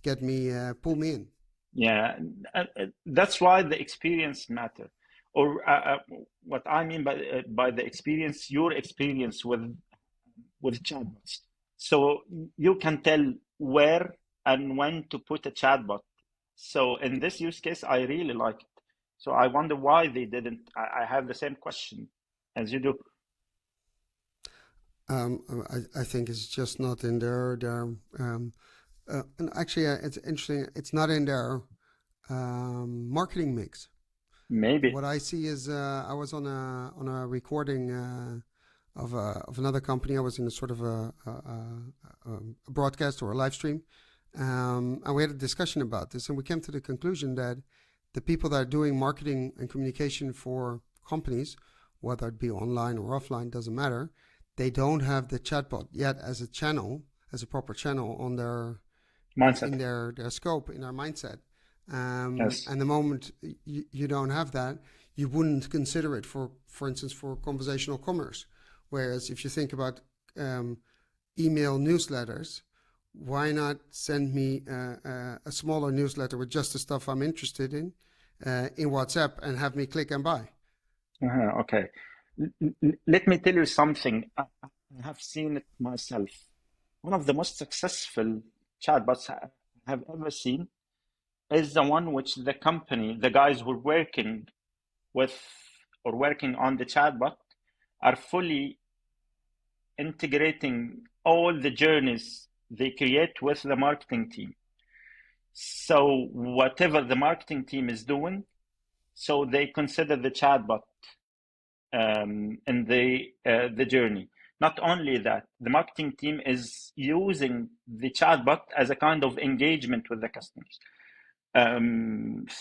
get me, pull me in. Yeah, that's why the experience matter. Or what I mean by the experience, your experience with chatbots. So you can tell where and when to put a chatbot. So in this use case, I really like it. So I wonder why they didn't. I have the same question as you do. I think it's just not in their and actually it's interesting. It's not in their marketing mix. Maybe. What I see is I was on a recording of another company. I was in a sort of a broadcast or a live stream And we had a discussion about this, and we came to the conclusion that the people that are doing marketing and communication for companies, whether it be online or offline, doesn't matter, they don't have the chatbot yet as a channel, as a proper channel on their Mindset. in their scope, in their mindset. Yes. And the moment you don't have that, you wouldn't consider it for instance, for conversational commerce. Whereas if you think about email newsletters, why not send me a smaller newsletter with just the stuff I'm interested in WhatsApp and have me click and buy? Okay. Let me tell you something. I have seen it myself. One of the most successful chatbots I have ever seen is the one which the company, the guys who are working with or working on the chatbot, are fully integrating all the journeys they create with the marketing team. So whatever the marketing team is doing, so they consider the chatbot in the journey. Not only that, the marketing team is using the chatbot as a kind of engagement with the customers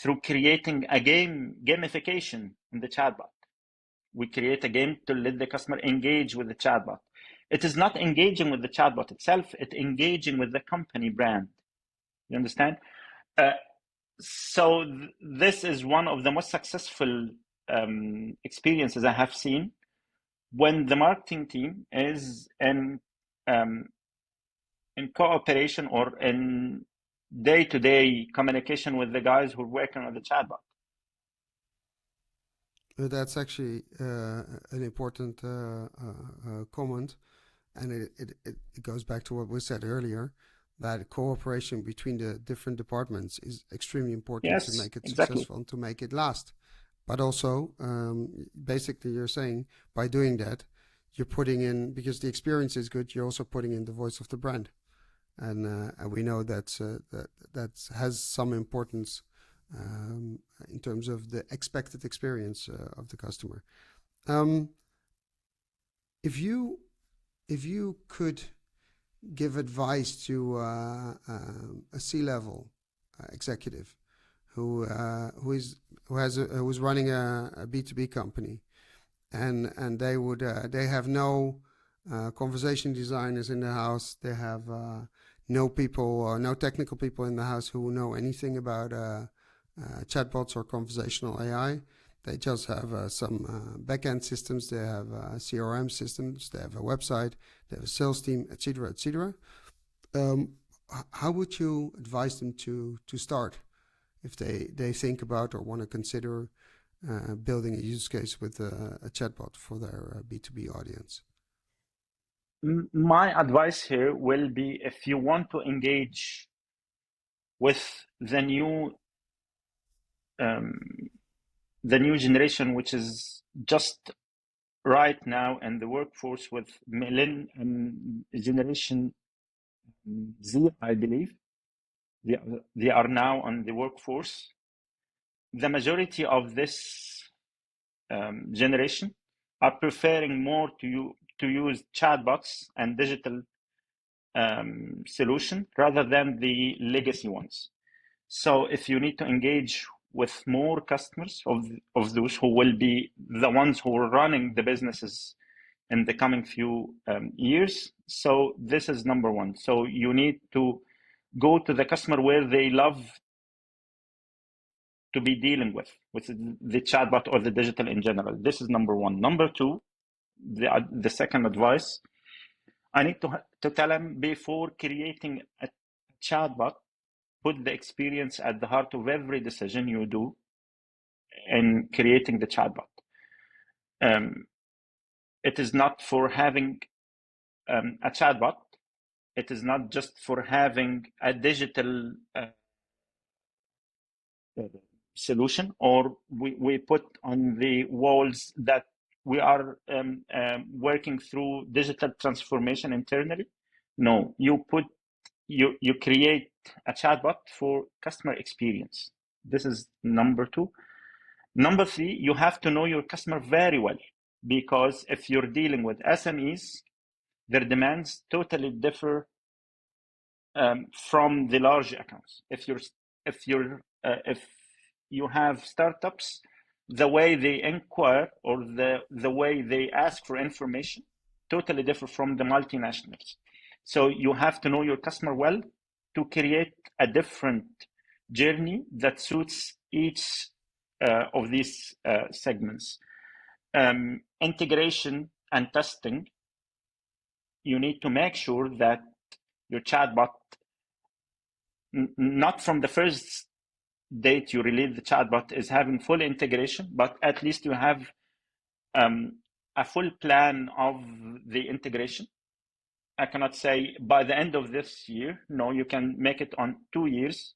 through creating a gamification in the chatbot. We create a game to let the customer engage with the chatbot. It is not engaging with the chatbot itself, it's engaging with the company brand. You understand? So this is one of the most successful experiences I have seen when the marketing team is in cooperation or in day-to-day communication with the guys who are working on the chatbot. That's actually an important comment, and it goes back to what we said earlier, that cooperation between the different departments is extremely important Yes, to make it exactly. successful and to make it last. But also, basically, you're saying by doing that, you're putting in, because the experience is good, you're also putting in the voice of the brand, and we know that has some importance in terms of the expected experience of the customer. If you could give advice to a C-level executive who's running a B2B company, and they have no conversation designers in the house, they have no technical people in the house who know anything about chatbots or conversational AI. They just have some back-end systems, they have CRM systems, they have a website, they have a sales team, etc., etc. How would you advise them to start if they think about or want to consider building a use case with a chatbot for their B2B audience? My advice here will be, if you want to engage with the new generation, which is just right now in the workforce with Generation Z, I believe. They are now on the workforce. The majority of this generation are preferring more to use chatbots and digital solution rather than the legacy ones. So if you need to engage with more customers of those who will be the ones who are running the businesses in the coming few years, so this is number one. So you need to go to the customer where they love to be dealing with the chatbot or the digital in general. This is number one. Number two, the second advice, I need to tell them before creating a chatbot, put the experience at the heart of every decision you do in creating the chatbot. It is not for having a chatbot. It is not just for having a digital solution, or we put on the walls that we are working through digital transformation internally. No, you create a chatbot for customer experience. This is number two. Number three, you have to know your customer very well, because if you're dealing with SMEs, their demands totally differ from the large accounts. If you have startups, the way they inquire or the way they ask for information totally differ from the multinationals. So you have to know your customer well to create a different journey that suits each of these segments. Integration and testing, you need to make sure that your chatbot, not from the first date you release the chatbot, is having full integration, but at least you have a full plan of the integration. I cannot say by the end of this year. No, you can make it on 2 years.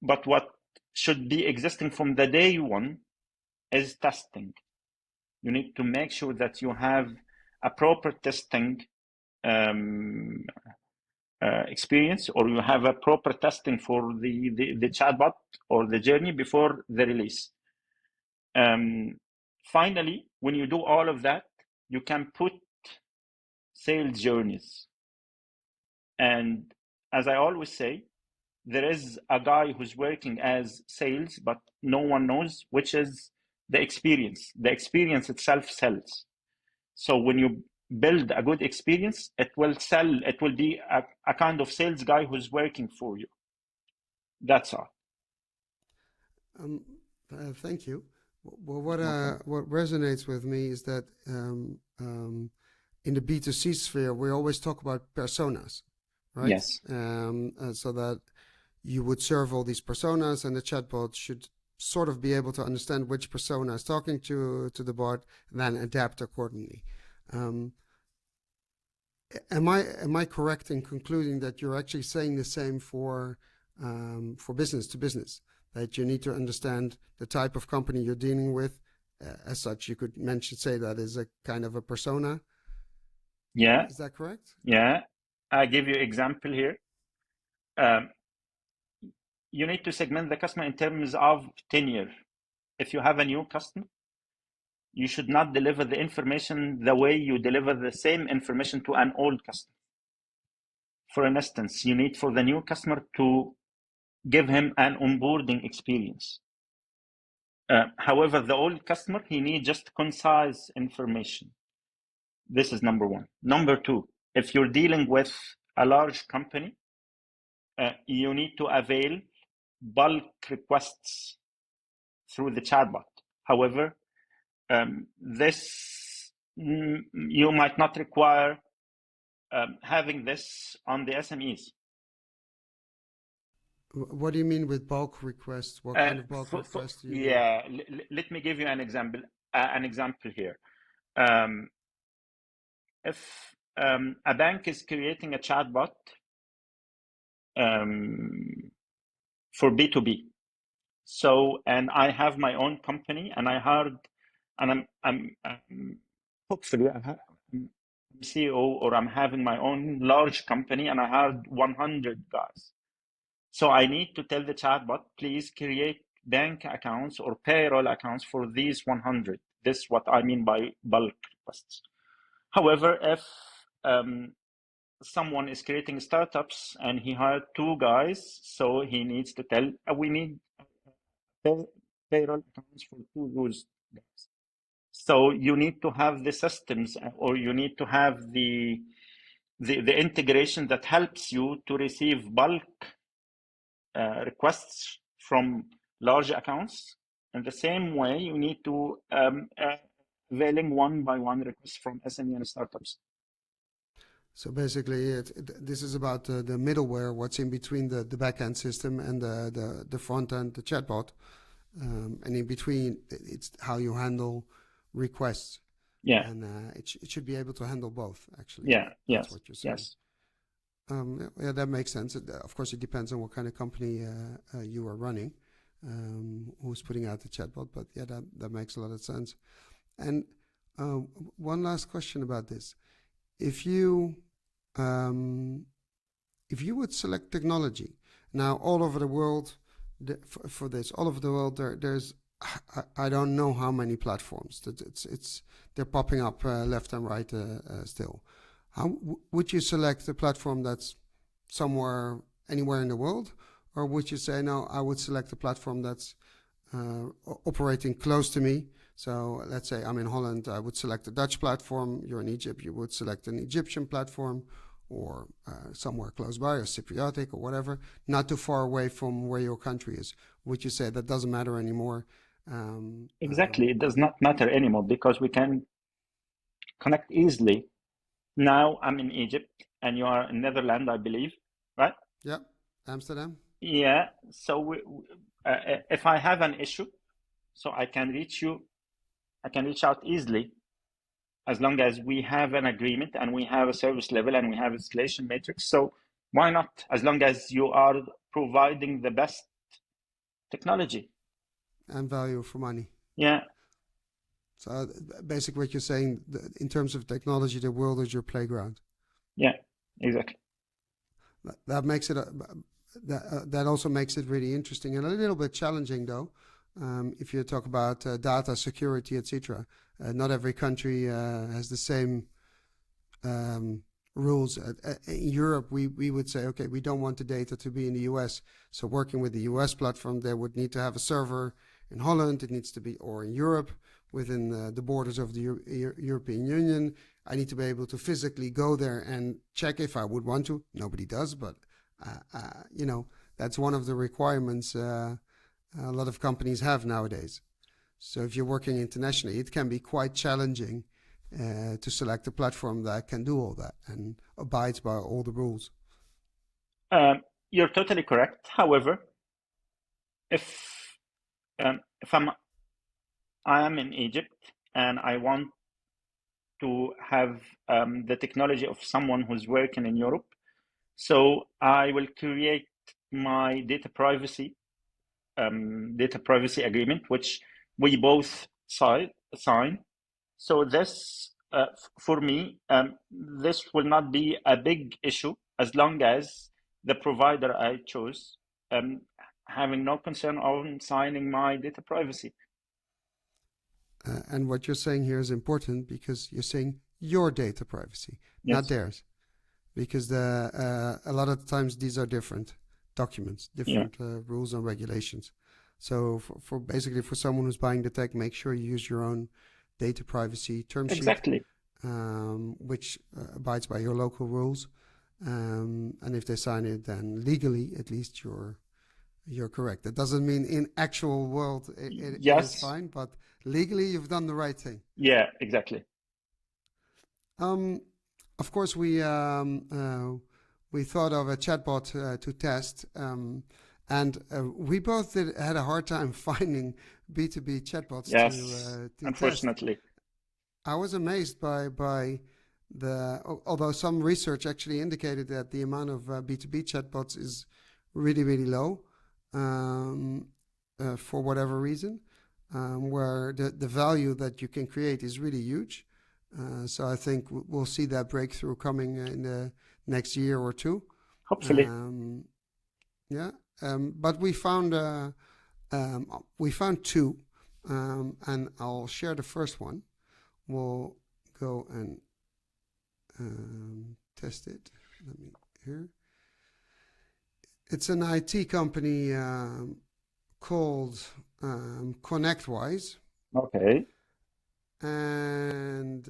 But what should be existing from the day one is testing. You need to make sure that you have a proper testing experience, or you have a proper testing for the chatbot or the journey before the release. Finally, when you do all of that, you can put sales journeys. And as I always say, there is a guy who's working as sales, but no one knows, which is the experience. The experience itself sells. So when you build a good experience, it will sell. It will be a kind of sales guy who's working for you. That's all. Thank you. Well, what resonates with me is that in the B2C sphere, we always talk about personas, right? Yes. So that you would serve all these personas, and the chatbot should sort of be able to understand which persona is talking to the bot, and then adapt accordingly. Am I correct in concluding that you're actually saying the same for business to business? That you need to understand the type of company you're dealing with. As such, you could say that is a kind of a persona. Yeah. Is that correct? Yeah. I give you example here. You need to segment the customer in terms of tenure. If you have a new customer, you should not deliver the information the way you deliver the same information to an old customer. For instance, you need for the new customer to give him an onboarding experience. However, the old customer, he needs just concise information. This is number one. Number two, if you're dealing with a large company, you need to avail bulk requests through the chatbot. However, this you might not require having this on the SMEs. What do you mean with bulk requests? What kind of bulk requests do you mean? Yeah, let me give you an example. Here. If a bank is creating a chatbot for B2B, so and I have my own company, and I hired, and I'm hopefully I'm CEO, or I'm having my own large company, and I hired 100 guys. So I need to tell the chatbot, please create bank accounts or payroll accounts for these 100. This is what I mean by bulk requests. However, if someone is creating startups and he hired 2 guys, so he needs to tell, we need payroll accounts for 2 those guys. So you need to have the systems, or you need to have the integration that helps you to receive bulk requests from large accounts. In the same way, you need to availing one by one requests from SME and startups. So basically, this is about the middleware, what's in between the backend system and the front end, the chatbot, and in between, it's how you handle requests. Yeah, and it should be able to handle both. Actually, yeah, that's what you're saying. Yes. Yeah, that makes sense. Of course, it depends on what kind of company you are running, who's putting out the chatbot. But yeah, that makes a lot of sense. And one last question about this: if you would select technology now all over the world for this, all over the world, there's I don't know how many platforms that they're popping up left and right still. How would you select a platform that's somewhere, anywhere in the world? Or would you say, no, I would select a platform that's operating close to me? So let's say I'm in Holland, I would select a Dutch platform. You're in Egypt, you would select an Egyptian platform, or somewhere close by, or Cypriotic, or whatever, not too far away from where your country is. Would you say that doesn't matter anymore? Exactly. It does not matter anymore because we can connect easily. Now I'm in Egypt and you are in Netherlands, I believe, right? Yeah, Amsterdam. Yeah. So if I have an issue, so I can reach you, I can reach out easily as long as we have an agreement and we have a service level and we have escalation matrix. So why not? As long as you are providing the best technology. And value for money. Yeah. So basically what you're saying, in terms of technology, the world is your playground. Yeah, exactly. That makes it, that also makes it really interesting and a little bit challenging though. If you talk about data security, etc., not every country has the same rules. In Europe, we would say, okay, we don't want the data to be in the US. So working with the US platform, they would need to have a server in Holland. It needs to be, or in Europe, within the borders of the European Union. I need to be able to physically go there and check if I would want to. Nobody does, but that's one of the requirements a lot of companies have nowadays. So if you're working internationally, it can be quite challenging to select a platform that can do all that and abides by all the rules. You're totally correct. However, if I am in Egypt and I want to have the technology of someone who's working in Europe, so I will create my data privacy agreement, which we both sign. So this, for me, this will not be a big issue as long as the provider I chose having no concern on signing my data privacy. And what you're saying here is important because you're saying your data privacy, not Yes. theirs. Because a lot of times these are different documents, different rules and regulations. So for basically for someone who's buying the tech, make sure you use your own data privacy term sheet, Exactly. which abides by your local rules. And if they sign it, then legally, at least you're correct. That doesn't mean in actual world it Yes. is fine, but legally you've done the right thing. Yeah, exactly. Of course, we thought of a chatbot to test, and we both had a hard time finding B2B chatbots Yes, to unfortunately. test. I was amazed by although some research actually indicated that the amount of B2B chatbots is really, really low for whatever reason, where the value that you can create is really huge. So I think we'll see that breakthrough coming in the next year or two. Hopefully. But we found two, and I'll share the first one. We'll go and test it. Let me here. It's an IT company called ConnectWise. Okay. And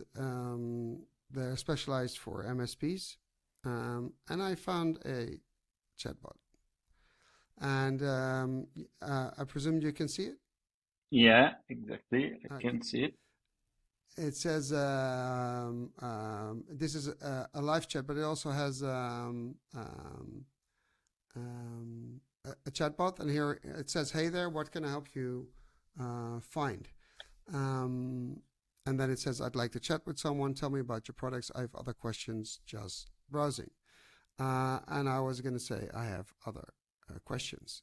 they're specialized for MSPs. And I found a chatbot. And I presume you can see it? Yeah, exactly. I can see it. It says this is a live chat, but it also has a chatbot. And here it says, "Hey there, what can I help you find?" And then it says, "I'd like to chat with someone. Tell me about your products. I have other questions, just browsing." And I was going to say, I have other questions.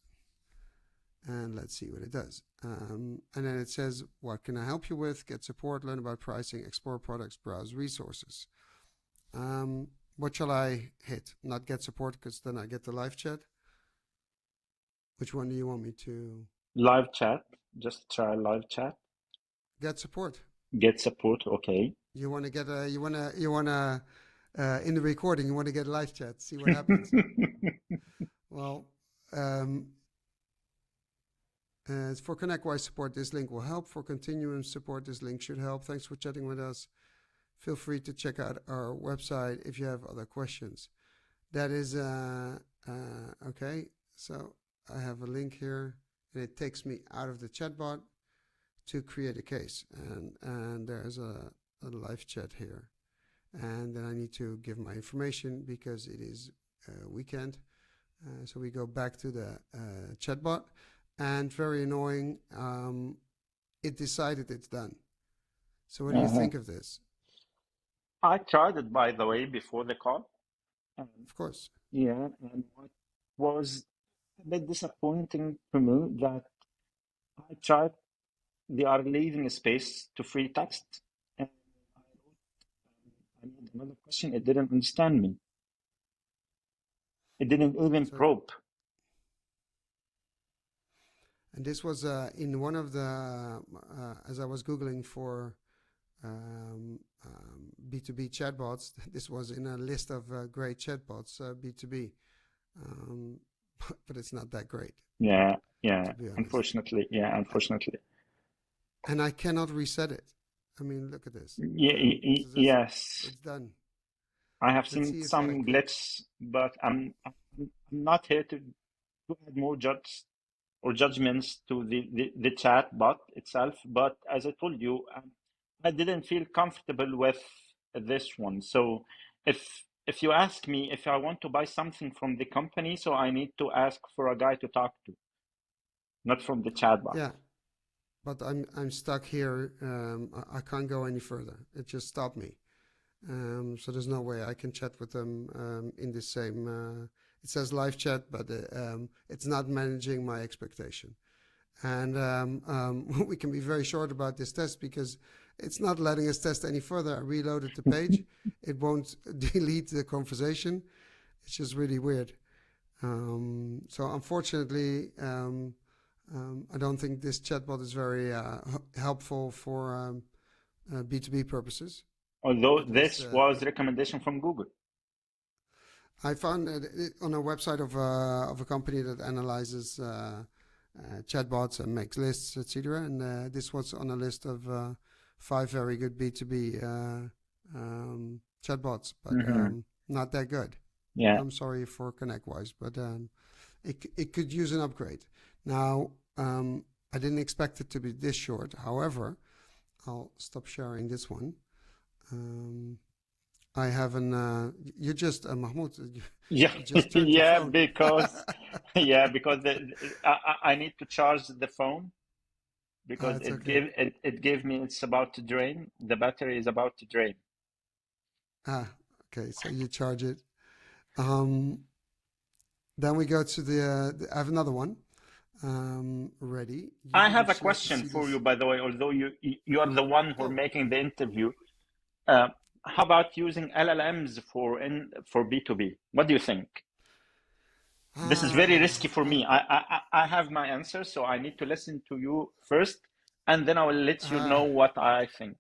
And let's see what it does. And then it says, "What can I help you with? Get support, learn about pricing, explore products, browse resources." What shall I hit? Not get support, because then I get the live chat. Which one do you want me to? Live chat. Just try live chat. Get support. Get support. Okay. You want to get a? You want to in the recording, you want to get live chat, see what happens. Well, for ConnectWise support, this link will help. For Continuum support, this link should help. Thanks for chatting with us. Feel free to check out our website if you have other questions. That is, okay. So I have a link here, and it takes me out of the chatbot to create a case. And there's a live chat here. And then I need to give my information because it is weekend. So we go back to the chatbot. And very annoying, it decided it's done. So what do you think of this? I tried it, by the way, before the call. Of course. Yeah, and what was a bit disappointing to me that I tried, they are leaving a space to free text. And I made another question, it didn't understand me. It didn't even probe. And this was in one of the, as I was Googling for B2B chatbots, this was in a list of great chatbots, B2B. But it's not that great. Yeah, unfortunately. And I cannot reset it. I mean, look at this. Yes. It's done. I have seen some glitch, but I'm not here to add more judgments to the chat bot itself. But as I told you, I didn't feel comfortable with this one. So if you ask me if I want to buy something from the company, so I need to ask for a guy to talk to, not from the chat bot. Yeah, but I'm stuck here. I can't go any further. It just stopped me. So there's no way I can chat with them in the same. It says live chat, but it's not managing my expectation. And we can be very short about this test because it's not letting us test any further. I reloaded the page. It won't delete the conversation. It's just really weird. So unfortunately, I don't think this chatbot is very helpful for B2B purposes. Although this was a recommendation from Google. I found it on a website of a company that analyzes chatbots and makes lists, etc. And this was on a list of 5 very good B2B chatbots, but not that good. Yeah, I'm sorry for ConnectWise, but it could use an upgrade. Now, I didn't expect it to be this short. However, I'll stop sharing this one. I have an. You just Mahmoud. yeah, yeah. Because I need to charge the phone because it gave me it's about to drain. The battery is about to drain. Okay. So you charge it. Then we go to the. I have another one. Ready. I have a question for you, by the way. Although you are the one who are making the interview. How about using LLMs for B2B? What do you think? This is very risky for me. I have my answer, so I need to listen to you first, and then I will let you know what I think.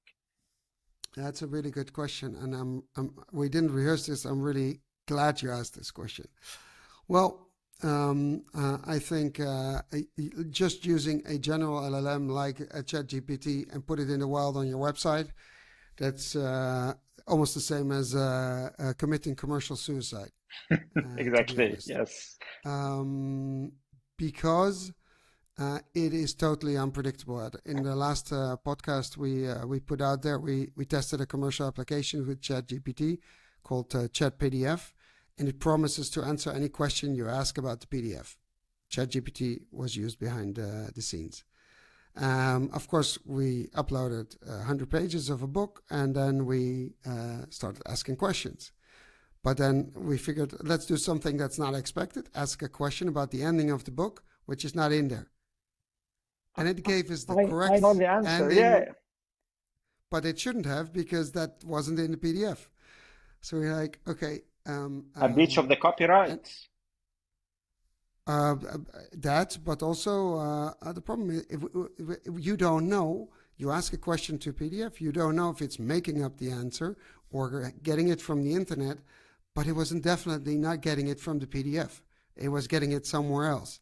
That's a really good question, and we didn't rehearse this. I'm really glad you asked this question. Well, I think just using a general LLM like a ChatGPT and put it in the wild on your website, that's almost the same as committing commercial suicide. Exactly, yes. Because it is totally unpredictable. In the last podcast we put out there, we tested a commercial application with ChatGPT called ChatPDF, and it promises to answer any question you ask about the PDF. ChatGPT was used behind the scenes. Of course, we uploaded 100 pages of a book, and then we started asking questions. But then we figured, let's do something that's not expected. Ask a question about the ending of the book, which is not in there. And it gave us the correct I know the answer, ending, yeah. But it shouldn't have, because that wasn't in the PDF. So we're like, okay. A breach of the copyright. That, but also the problem is if you don't know, you ask a question to PDF, you don't know if it's making up the answer or getting it from the internet, but it wasn't definitely not getting it from the PDF. It was getting it somewhere else.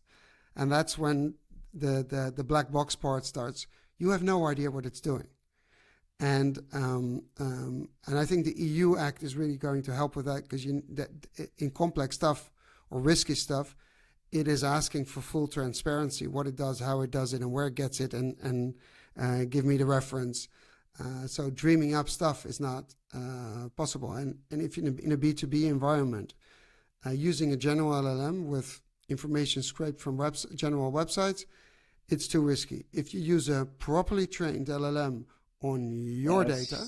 And that's when the black box part starts. You have no idea what it's doing. And I think the EU Act is really going to help with that, because in complex stuff or risky stuff, it is asking for full transparency, what it does, how it does it, and where it gets it, and give me the reference. So dreaming up stuff is not possible. And if in a B2B environment, using a general LLM with information scraped from general websites, it's too risky. If you use a properly trained LLM on your data,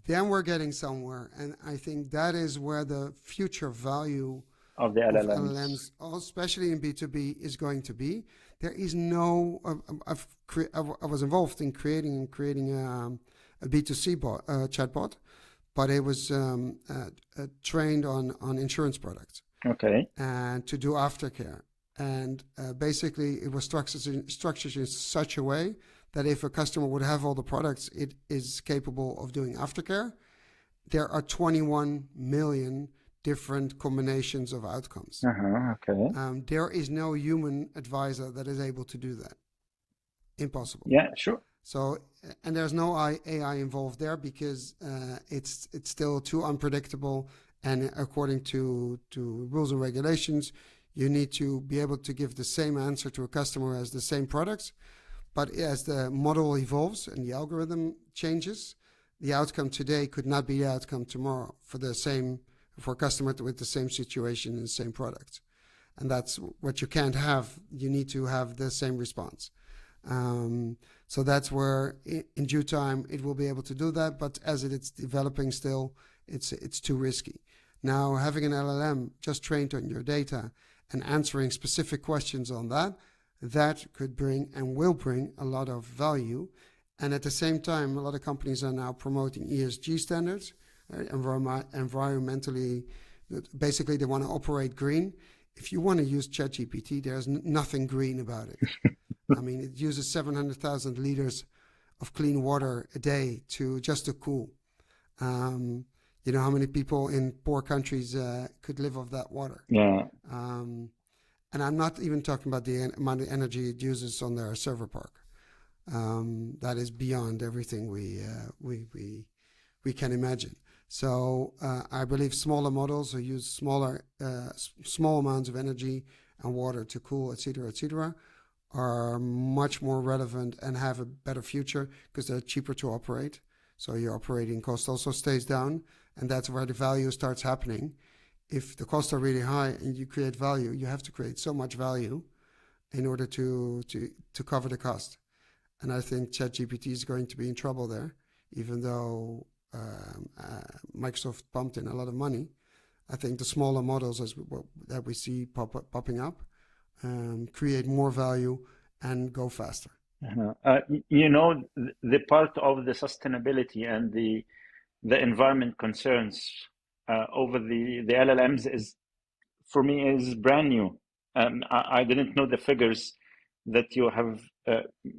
then we're getting somewhere. And I think that is where the future value of the LLMs, especially in B2B, is going to be. There is no. I was involved in creating a B2C chatbot, but it was trained on insurance products. Okay. And to do aftercare, and basically it was structured in such a way that if a customer would have all the products, it is capable of doing aftercare. There are 21 million different combinations of outcomes. Okay. There is no human advisor that is able to do that. Impossible. Yeah, sure. So, and there's no AI involved there, because it's still too unpredictable. And according to rules and regulations, you need to be able to give the same answer to a customer as the same products. But as the model evolves and the algorithm changes, the outcome today could not be the outcome tomorrow for a customer with the same situation and the same product. And that's what you can't have. You need to have the same response. So that's where in due time it will be able to do that. But as it's developing still, it's too risky. Now, having an LLM just trained on your data and answering specific questions on that could bring and will bring a lot of value. And at the same time, a lot of companies are now promoting ESG standards, environmentally. Basically, they want to operate green. If you want to use ChatGPT, there's nothing green about it. I mean, it uses 700,000 liters of clean water a day just to cool. You know how many people in poor countries could live off that water? Yeah. And I'm not even talking about the amount of energy it uses on their server park. That is beyond everything we can imagine. So I believe smaller models who use small amounts of energy and water to cool, et cetera, are much more relevant and have a better future, because they're cheaper to operate. So your operating cost also stays down, and that's where the value starts happening. If the costs are really high and you create value, you have to create so much value in order to cover the cost. And I think ChatGPT is going to be in trouble there, even though Microsoft pumped in a lot of money. I think the smaller models that we see popping up create more value and go faster. The part of the sustainability and the environment concerns over the LLMs for me is brand new. I didn't know the figures that you have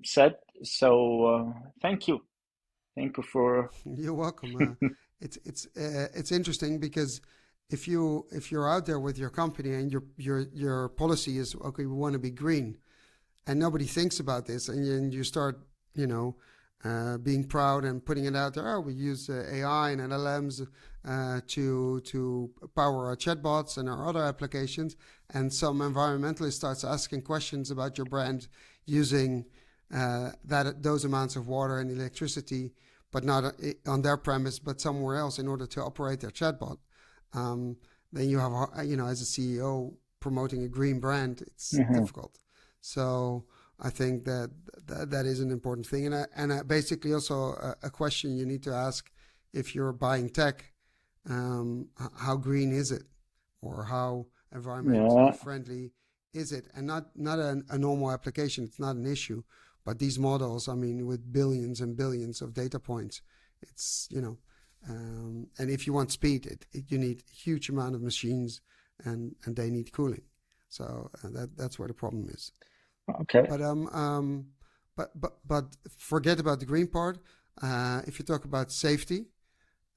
said. So thank you for. You're welcome. It's interesting, because if you're out there with your company and your policy is, okay, we want to be green, and nobody thinks about this, and you start being proud and putting it out there. Oh, we use AI and LLMs to power our chatbots and our other applications. And some environmentalist starts asking questions about your brand using those amounts of water and electricity, but not on their premise, but somewhere else in order to operate their chatbot. Then you have, as a CEO promoting a green brand, it's difficult. So I think that is an important thing. And basically also a question you need to ask if you're buying tech, how green is it? Or how environmentally friendly is it? And not a normal application, it's not an issue. But these models, I mean, with billions and billions of data points, it's, and if you want speed, you need a huge amount of machines, and they need cooling. So that's where the problem is. Okay. But forget about the green part. If you talk about safety,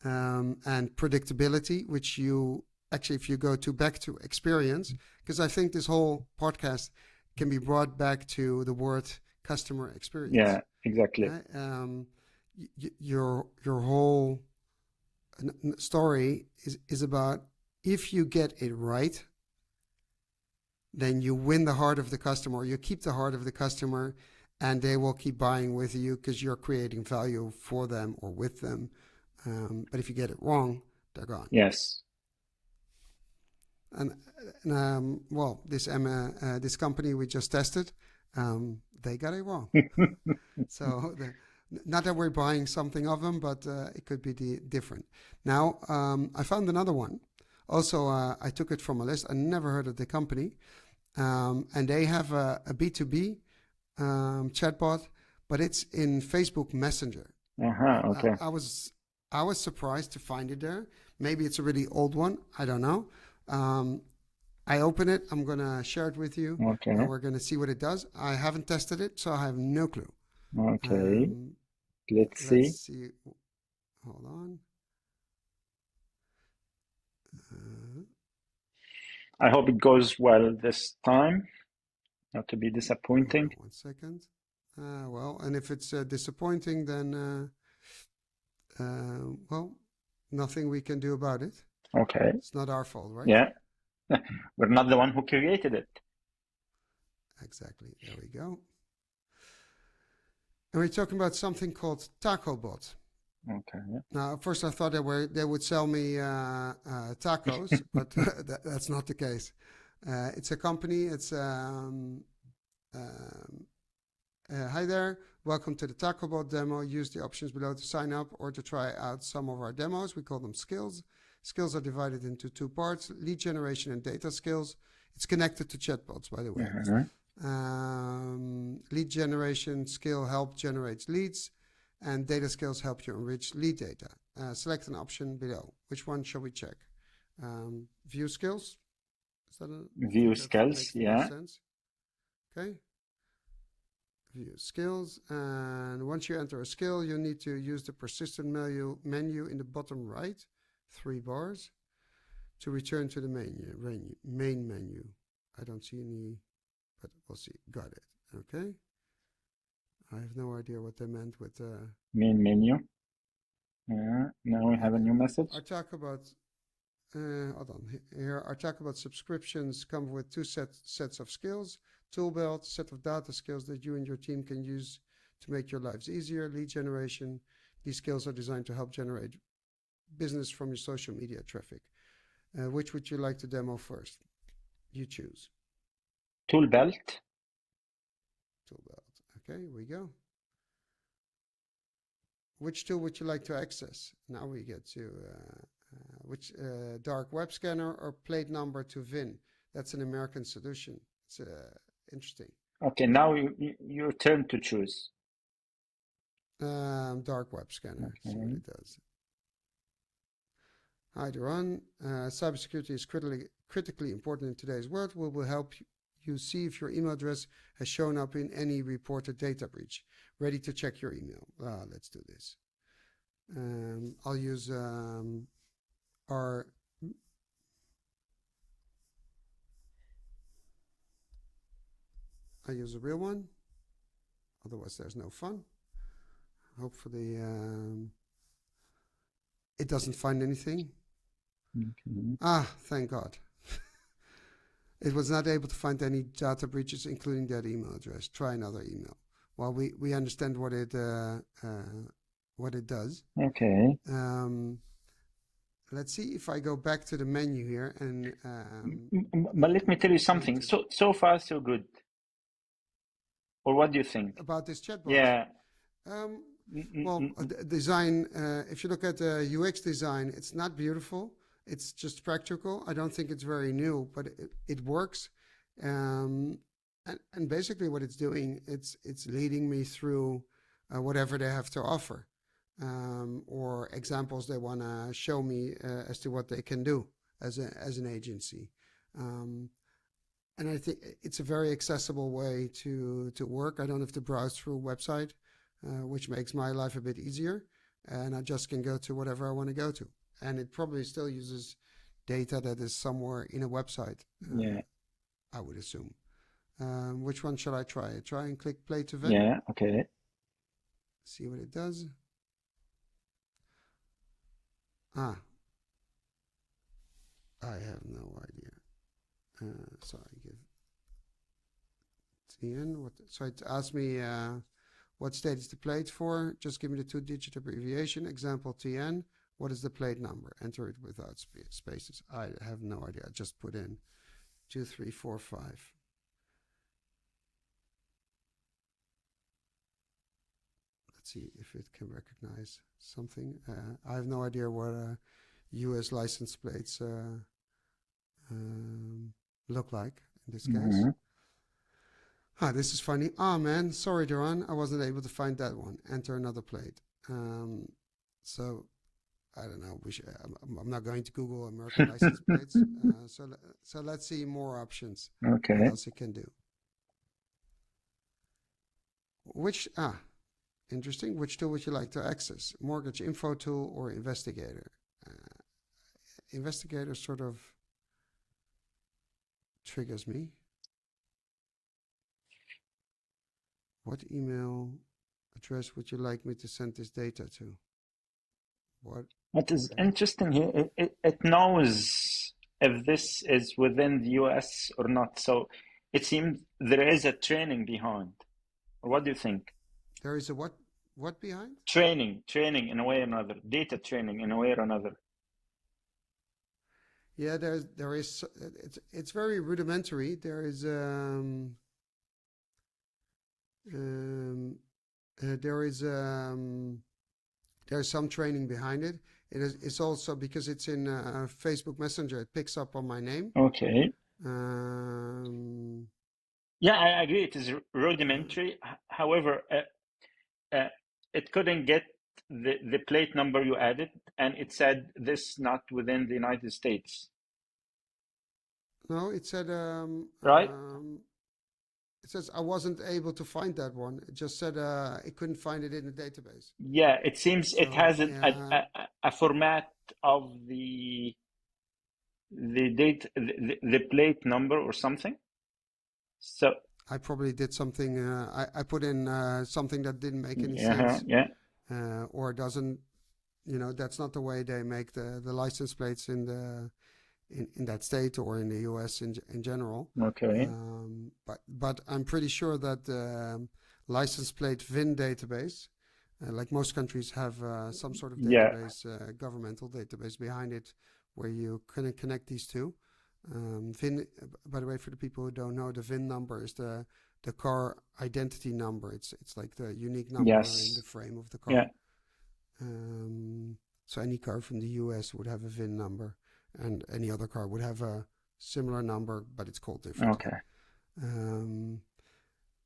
and predictability, which you actually, if you go back to experience, because I think this whole podcast can be brought back to the word customer experience. Yeah, exactly. Your whole story is about, if you get it right, then you win the heart of the customer, or you keep the heart of the customer, and they will keep buying with you because you're creating value for them or with them. But if you get it wrong, they're gone. Yes. And well, this company we just tested, they got it wrong. So not that we're buying something of them, but it could be different. Now, I found another one. Also, I took it from a list. I never heard of the company. And they have a B2B chatbot, but it's in Facebook Messenger. Okay. I was surprised to find it there. Maybe it's a really old one. I don't know. I open it. I'm going to share it with you. Okay. And we're going to see what it does. I haven't tested it, so I have no clue. Okay. Let's see. Hold on. I hope it goes well this time. Not to be disappointing. 1 second. Well, and if it's disappointing, then well, nothing we can do about it. Okay. It's not our fault, right? Yeah. We're not the one who created it. Exactly. There we go. And we're talking about something called Chatbot. Okay. Yeah. Now, at first I thought they would sell me tacos, but that's not the case. It's a company. It's hi there. Welcome to the Chatbot demo. Use the options below to sign up or to try out some of our demos. We call them skills. Skills are divided into 2 parts: lead generation and data skills. It's connected to chatbots, by the way. Lead generation skill help generates leads, and data skills help you enrich lead data. Select an option below. Which one shall we check? View skills. View skills, makes yeah. Sense. Okay. View skills, and once you enter a skill, you need to use the persistent menu in the bottom right, 3 bars, to return to the main menu. I don't see any, but we'll see. Got it. Okay. I have no idea what they meant with main menu. Yeah. Now we have a new message. Our Chatbot. Hold on. Here, our Chatbot subscriptions come with 2 sets of skills. Tool belt, set of data skills that you and your team can use to make your lives easier. Lead generation. These skills are designed to help generate business from your social media traffic. Which would you like to demo first? You choose. Tool belt. Tool belt. Okay, here we go. Which tool would you like to access? Now we get to which dark web scanner or plate number to VIN. That's an American solution. It's interesting. Okay, now your turn to choose. Dark web scanner. Okay. See what it does. Hi, Duran. Cybersecurity is critically important in today's world. We will help you see if your email address has shown up in any reported data breach. Ready to check your email. Let's do this. I'll use I use a real one. Otherwise, there's no fun. Hopefully, it doesn't find anything. Okay. Thank God. It was not able to find any data breaches, including that email address. Try another email. Well, we understand what it does. Okay. Let's see if I go back to the menu here and. But let me tell you something. So far, so good. Or what do you think about this chatbot? Yeah. Well, design. If you look at the UX design, it's not beautiful. It's just practical. I don't think it's very new, but it works. And basically, what it's doing, it's leading me through whatever they have to offer, or examples they want to show me as to what they can do as an agency. And I think it's a very accessible way to work. I don't have to browse through a website, which makes my life a bit easier. and I just can go to whatever I want to go to. And it probably still uses data that is somewhere in a website, Yeah. I would assume. Which one should I try? Try and click play to vent. Yeah. Okay. See what it does. Ah, I have no idea. So I give TN. So it asks me what state is the plate for. Just give me the 2-digit abbreviation. Example TN. What is the plate number? Enter it without spaces. I have no idea. I just put in 2345. Let's see if it can recognize something. I have no idea what US license plates look like in this case. This is funny. Man, sorry, Duran, I wasn't able to find that one. Enter another plate. So I don't know. I'm not going to Google American license plates. So let's see more options. Okay. What else it can do? Interesting. Which tool would you like to access? Mortgage info tool or investigator? Investigator sort of triggers me. What email address would you like me to send this data to? What is interesting here, it knows if this is within the US or not. So it seems there is a training behind. What do you think? There is a what behind? Training in a way or another. Data training in a way or another. Yeah, there is. It's very rudimentary. There is there's some training behind it. It's also because it's in Facebook Messenger. It picks up on my name. Okay. Yeah, I agree. It is rudimentary. However, it couldn't get the plate number you added, and it said this not within the United States. No, it said right. It says I wasn't able to find that one. It just said it couldn't find it in the database. Yeah, it seems so, it has a format of the date, the plate number or something. So I probably did something. I put in something that didn't make any sense. Yeah. Or doesn't. That's not the way they make the license plates in that state or in the US in general. Okay. But I'm pretty sure that the license plate VIN database, like most countries, have some sort of database, governmental database behind it, where you can connect these two. VIN, by the way, for the people who don't know, the VIN number is the car identity number. It's like the unique number in the frame of the car. Yeah. So any car from the US would have a VIN number, and any other car would have a similar number, but it's called differently. Okay.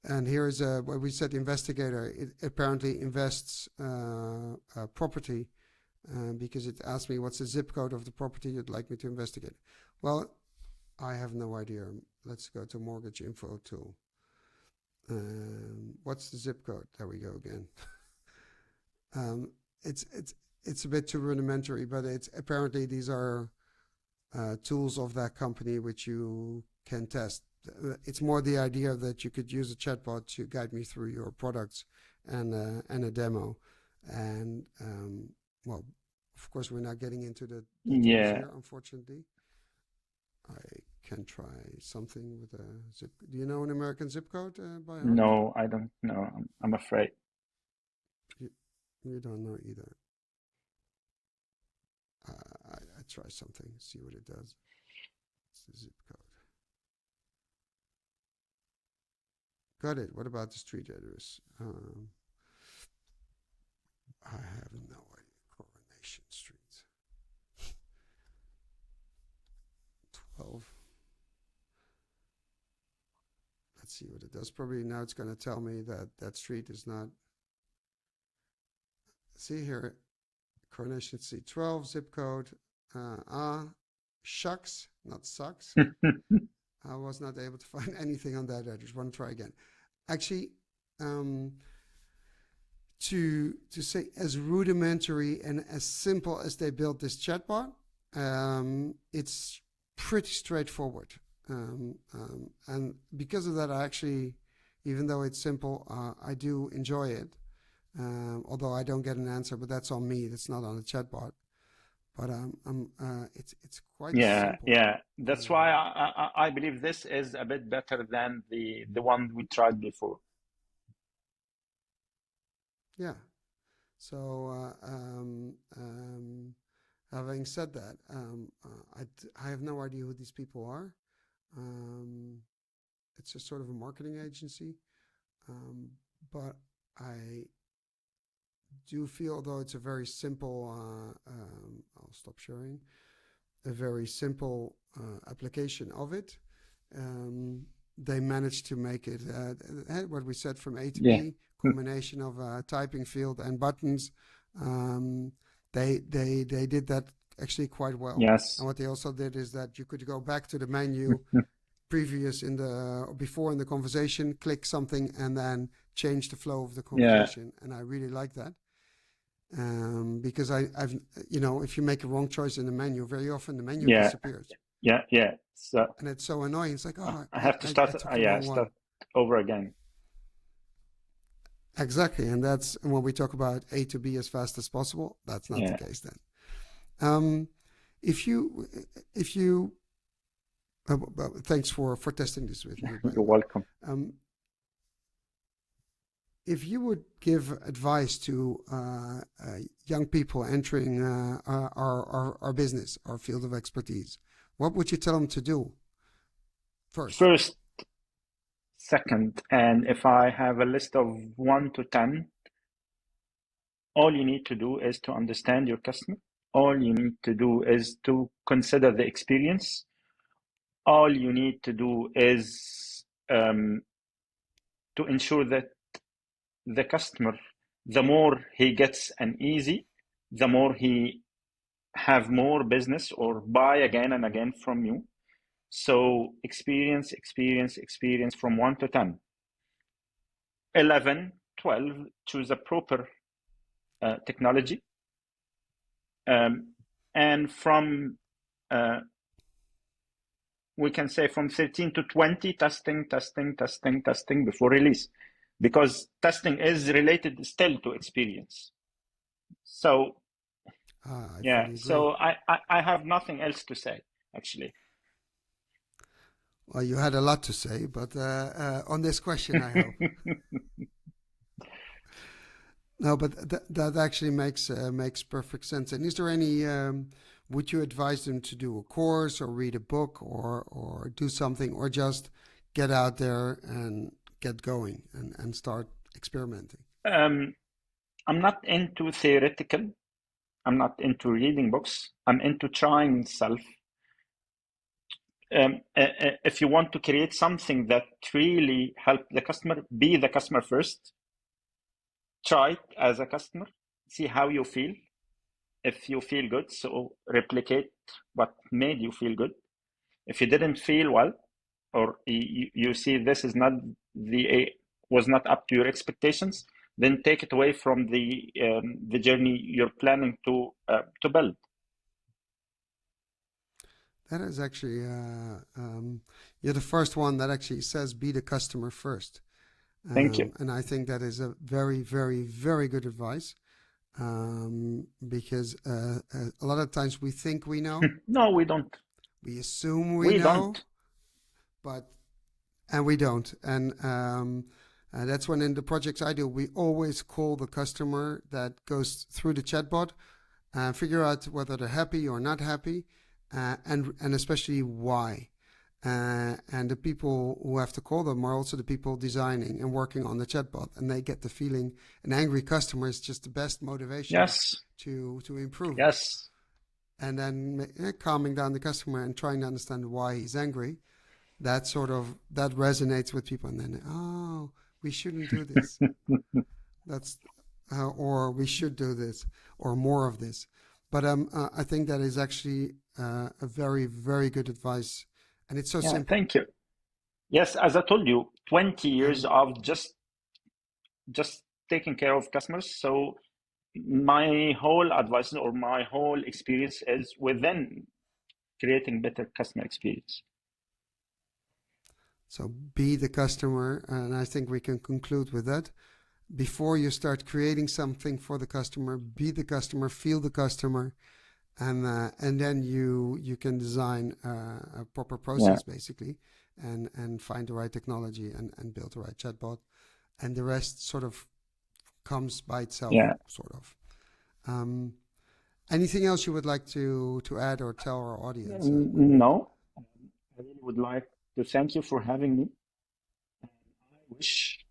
And here is what we said, investigator. It apparently invests property because it asked me what's the zip code of the property you'd like me to investigate. Well, I have no idea. Let's go to mortgage info tool. What's the zip code? There we go again. It's a bit too rudimentary, but it's apparently these are tools of that company which you can test. It's more the idea that you could use a chatbot to guide me through your products and a demo. And well, of course, we're not getting into the tools here, unfortunately. I can try something with a zip. Do you know an American zip code by heart? No, I don't know. I'm afraid. You don't know either. I try something, see what it does. It's the zip code. Got it. What about the street address? I have no idea. Coronation Street. 12. Let's see what it does. Probably now it's going to tell me that that street is not. See here, Coronation Street 12, zip code. Shucks, not sucks. I was not able to find anything on that address. Want to try again. Actually, to say as rudimentary and as simple as they built this chatbot, it's pretty straightforward. And because of that, I actually, even though it's simple, I do enjoy it. Although I don't get an answer, but that's on me. That's not on the chatbot. But it's quite simple. Yeah. That's why I believe this is a bit better than the one we tried before. Yeah. So having said that, I have no idea who these people are. It's a sort of a marketing agency, but I do feel, though it's a very simple, I'll stop sharing, a very simple application of it. They managed to make it, what we said, from A to B, combination of a typing field and buttons. They did that actually quite well. Yes. And what they also did is that you could go back to the menu before in the conversation, click something, and then change the flow of the conversation. And I really like that. Because I've if you make a wrong choice in the menu, very often the menu disappears. Yeah. So, and it's so annoying. It's like, oh, I have to start. Start over again. Exactly, and that's when we talk about A to B as fast as possible. That's not the case then. If you thanks for testing this with me. You're welcome. If you would give advice to young people entering our business, our field of expertise, what would you tell them to do first? Second, and if I have a list of 1 to 10, all you need to do is to understand your customer. All you need to do is to consider the experience. All you need to do is to ensure that the customer, the more he gets an easy, the more he have more business or buy again and again from you. So experience from 1 to 10. 11, 12, choose a proper technology. And from, we can say from 13 to 20, testing before release. Because testing is related still to experience. So, so I have nothing else to say, actually. Well, you had a lot to say, but on this question, I hope. No, but that actually makes perfect sense. And is there any? Would you advise them to do a course or read a book or do something, or just get out there and get going and start experimenting? I'm not into theoretical. I'm not into reading books. I'm into trying self. If you want to create something that really help the customer, be the customer first. Try it as a customer, see how you feel. If you feel good, so replicate what made you feel good. If you didn't feel well, or you see this is not was not up to your expectations, then take it away from the journey you're planning to build. That is actually, you're the first one that actually says be the customer first. Thank you. And I think that is a very, very, very good advice, because a lot of times we think we know. No, we don't. We assume we know, don't. And we don't. And that's when in the projects I do, we always call the customer that goes through the chatbot and figure out whether they're happy or not happy, and especially why. And the people who have to call them are also the people designing and working on the chatbot, and they get the feeling an angry customer is just the best motivation to improve. Yes. And then calming down the customer and trying to understand why he's angry, that resonates with people. And then, we shouldn't do this. Or we should do this, or more of this. But I think that is actually a very, very good advice. And it's so simple. Thank you. Yes, as I told you, 20 years of just taking care of customers. So my whole advice or my whole experience is within creating better customer experience. So be the customer, and I think we can conclude with that. Before you start creating something for the customer, be the customer, feel the customer, and then you can design a proper process basically, and find the right technology and build the right chatbot, and the rest sort of comes by itself, sort of. Anything else you would like to add or tell our audience? No, I really would like to thank you for having me. I wish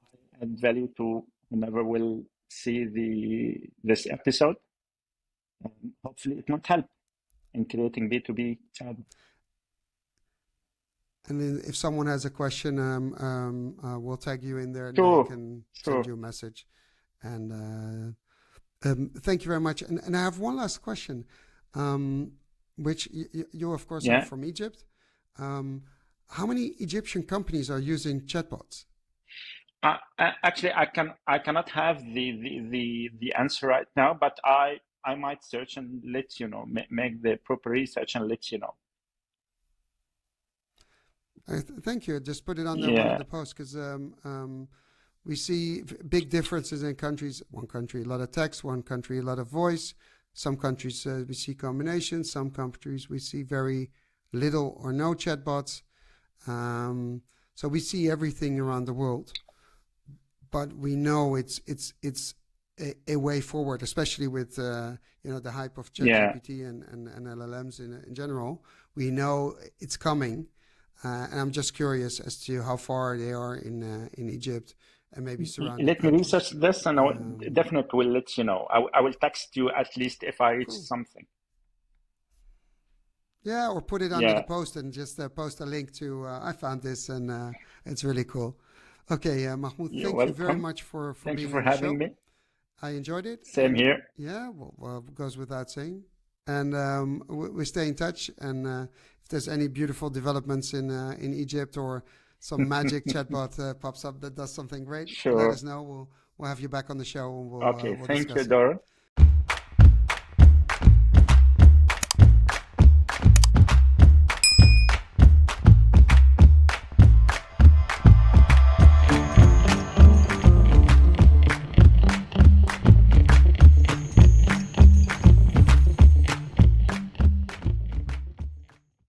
I add value to whomever will see this episode. Hopefully it might help in creating B2B chat. And then if someone has a question, we'll tag you in there, and Sure, they can send you a message. And thank you very much. And I have one last question, which you of course are from Egypt. How many Egyptian companies are using chatbots? Actually, I cannot have the answer right now, but I might search and let you know, make the proper research and let you know. Thank you. Just put it on there, one of the posts, because we see big differences in countries. One country, a lot of text. One country, a lot of voice. Some countries we see combinations. Some countries we see very little or no chatbots. So we see everything around the world, but we know it's a way forward, especially with the hype of ChatGPT and LLMs in general. We know it's coming. And I'm just curious as to how far they are in Egypt and maybe surrounding Let me countries. research this, and I definitely will let you know. I will text you at least if I reach something. Yeah, or put it under the post and just post a link to, I found this, and it's really cool. Okay, Mahmoud, thank you very much for being on the show. Thank you for having me. I enjoyed it. Same here. Yeah, well, it goes without saying. And we stay in touch, and if there's any beautiful developments in Egypt, or some magic chatbot pops up that does something great, let us know. We'll have you back on the show, and we'll thank discuss you, Doran.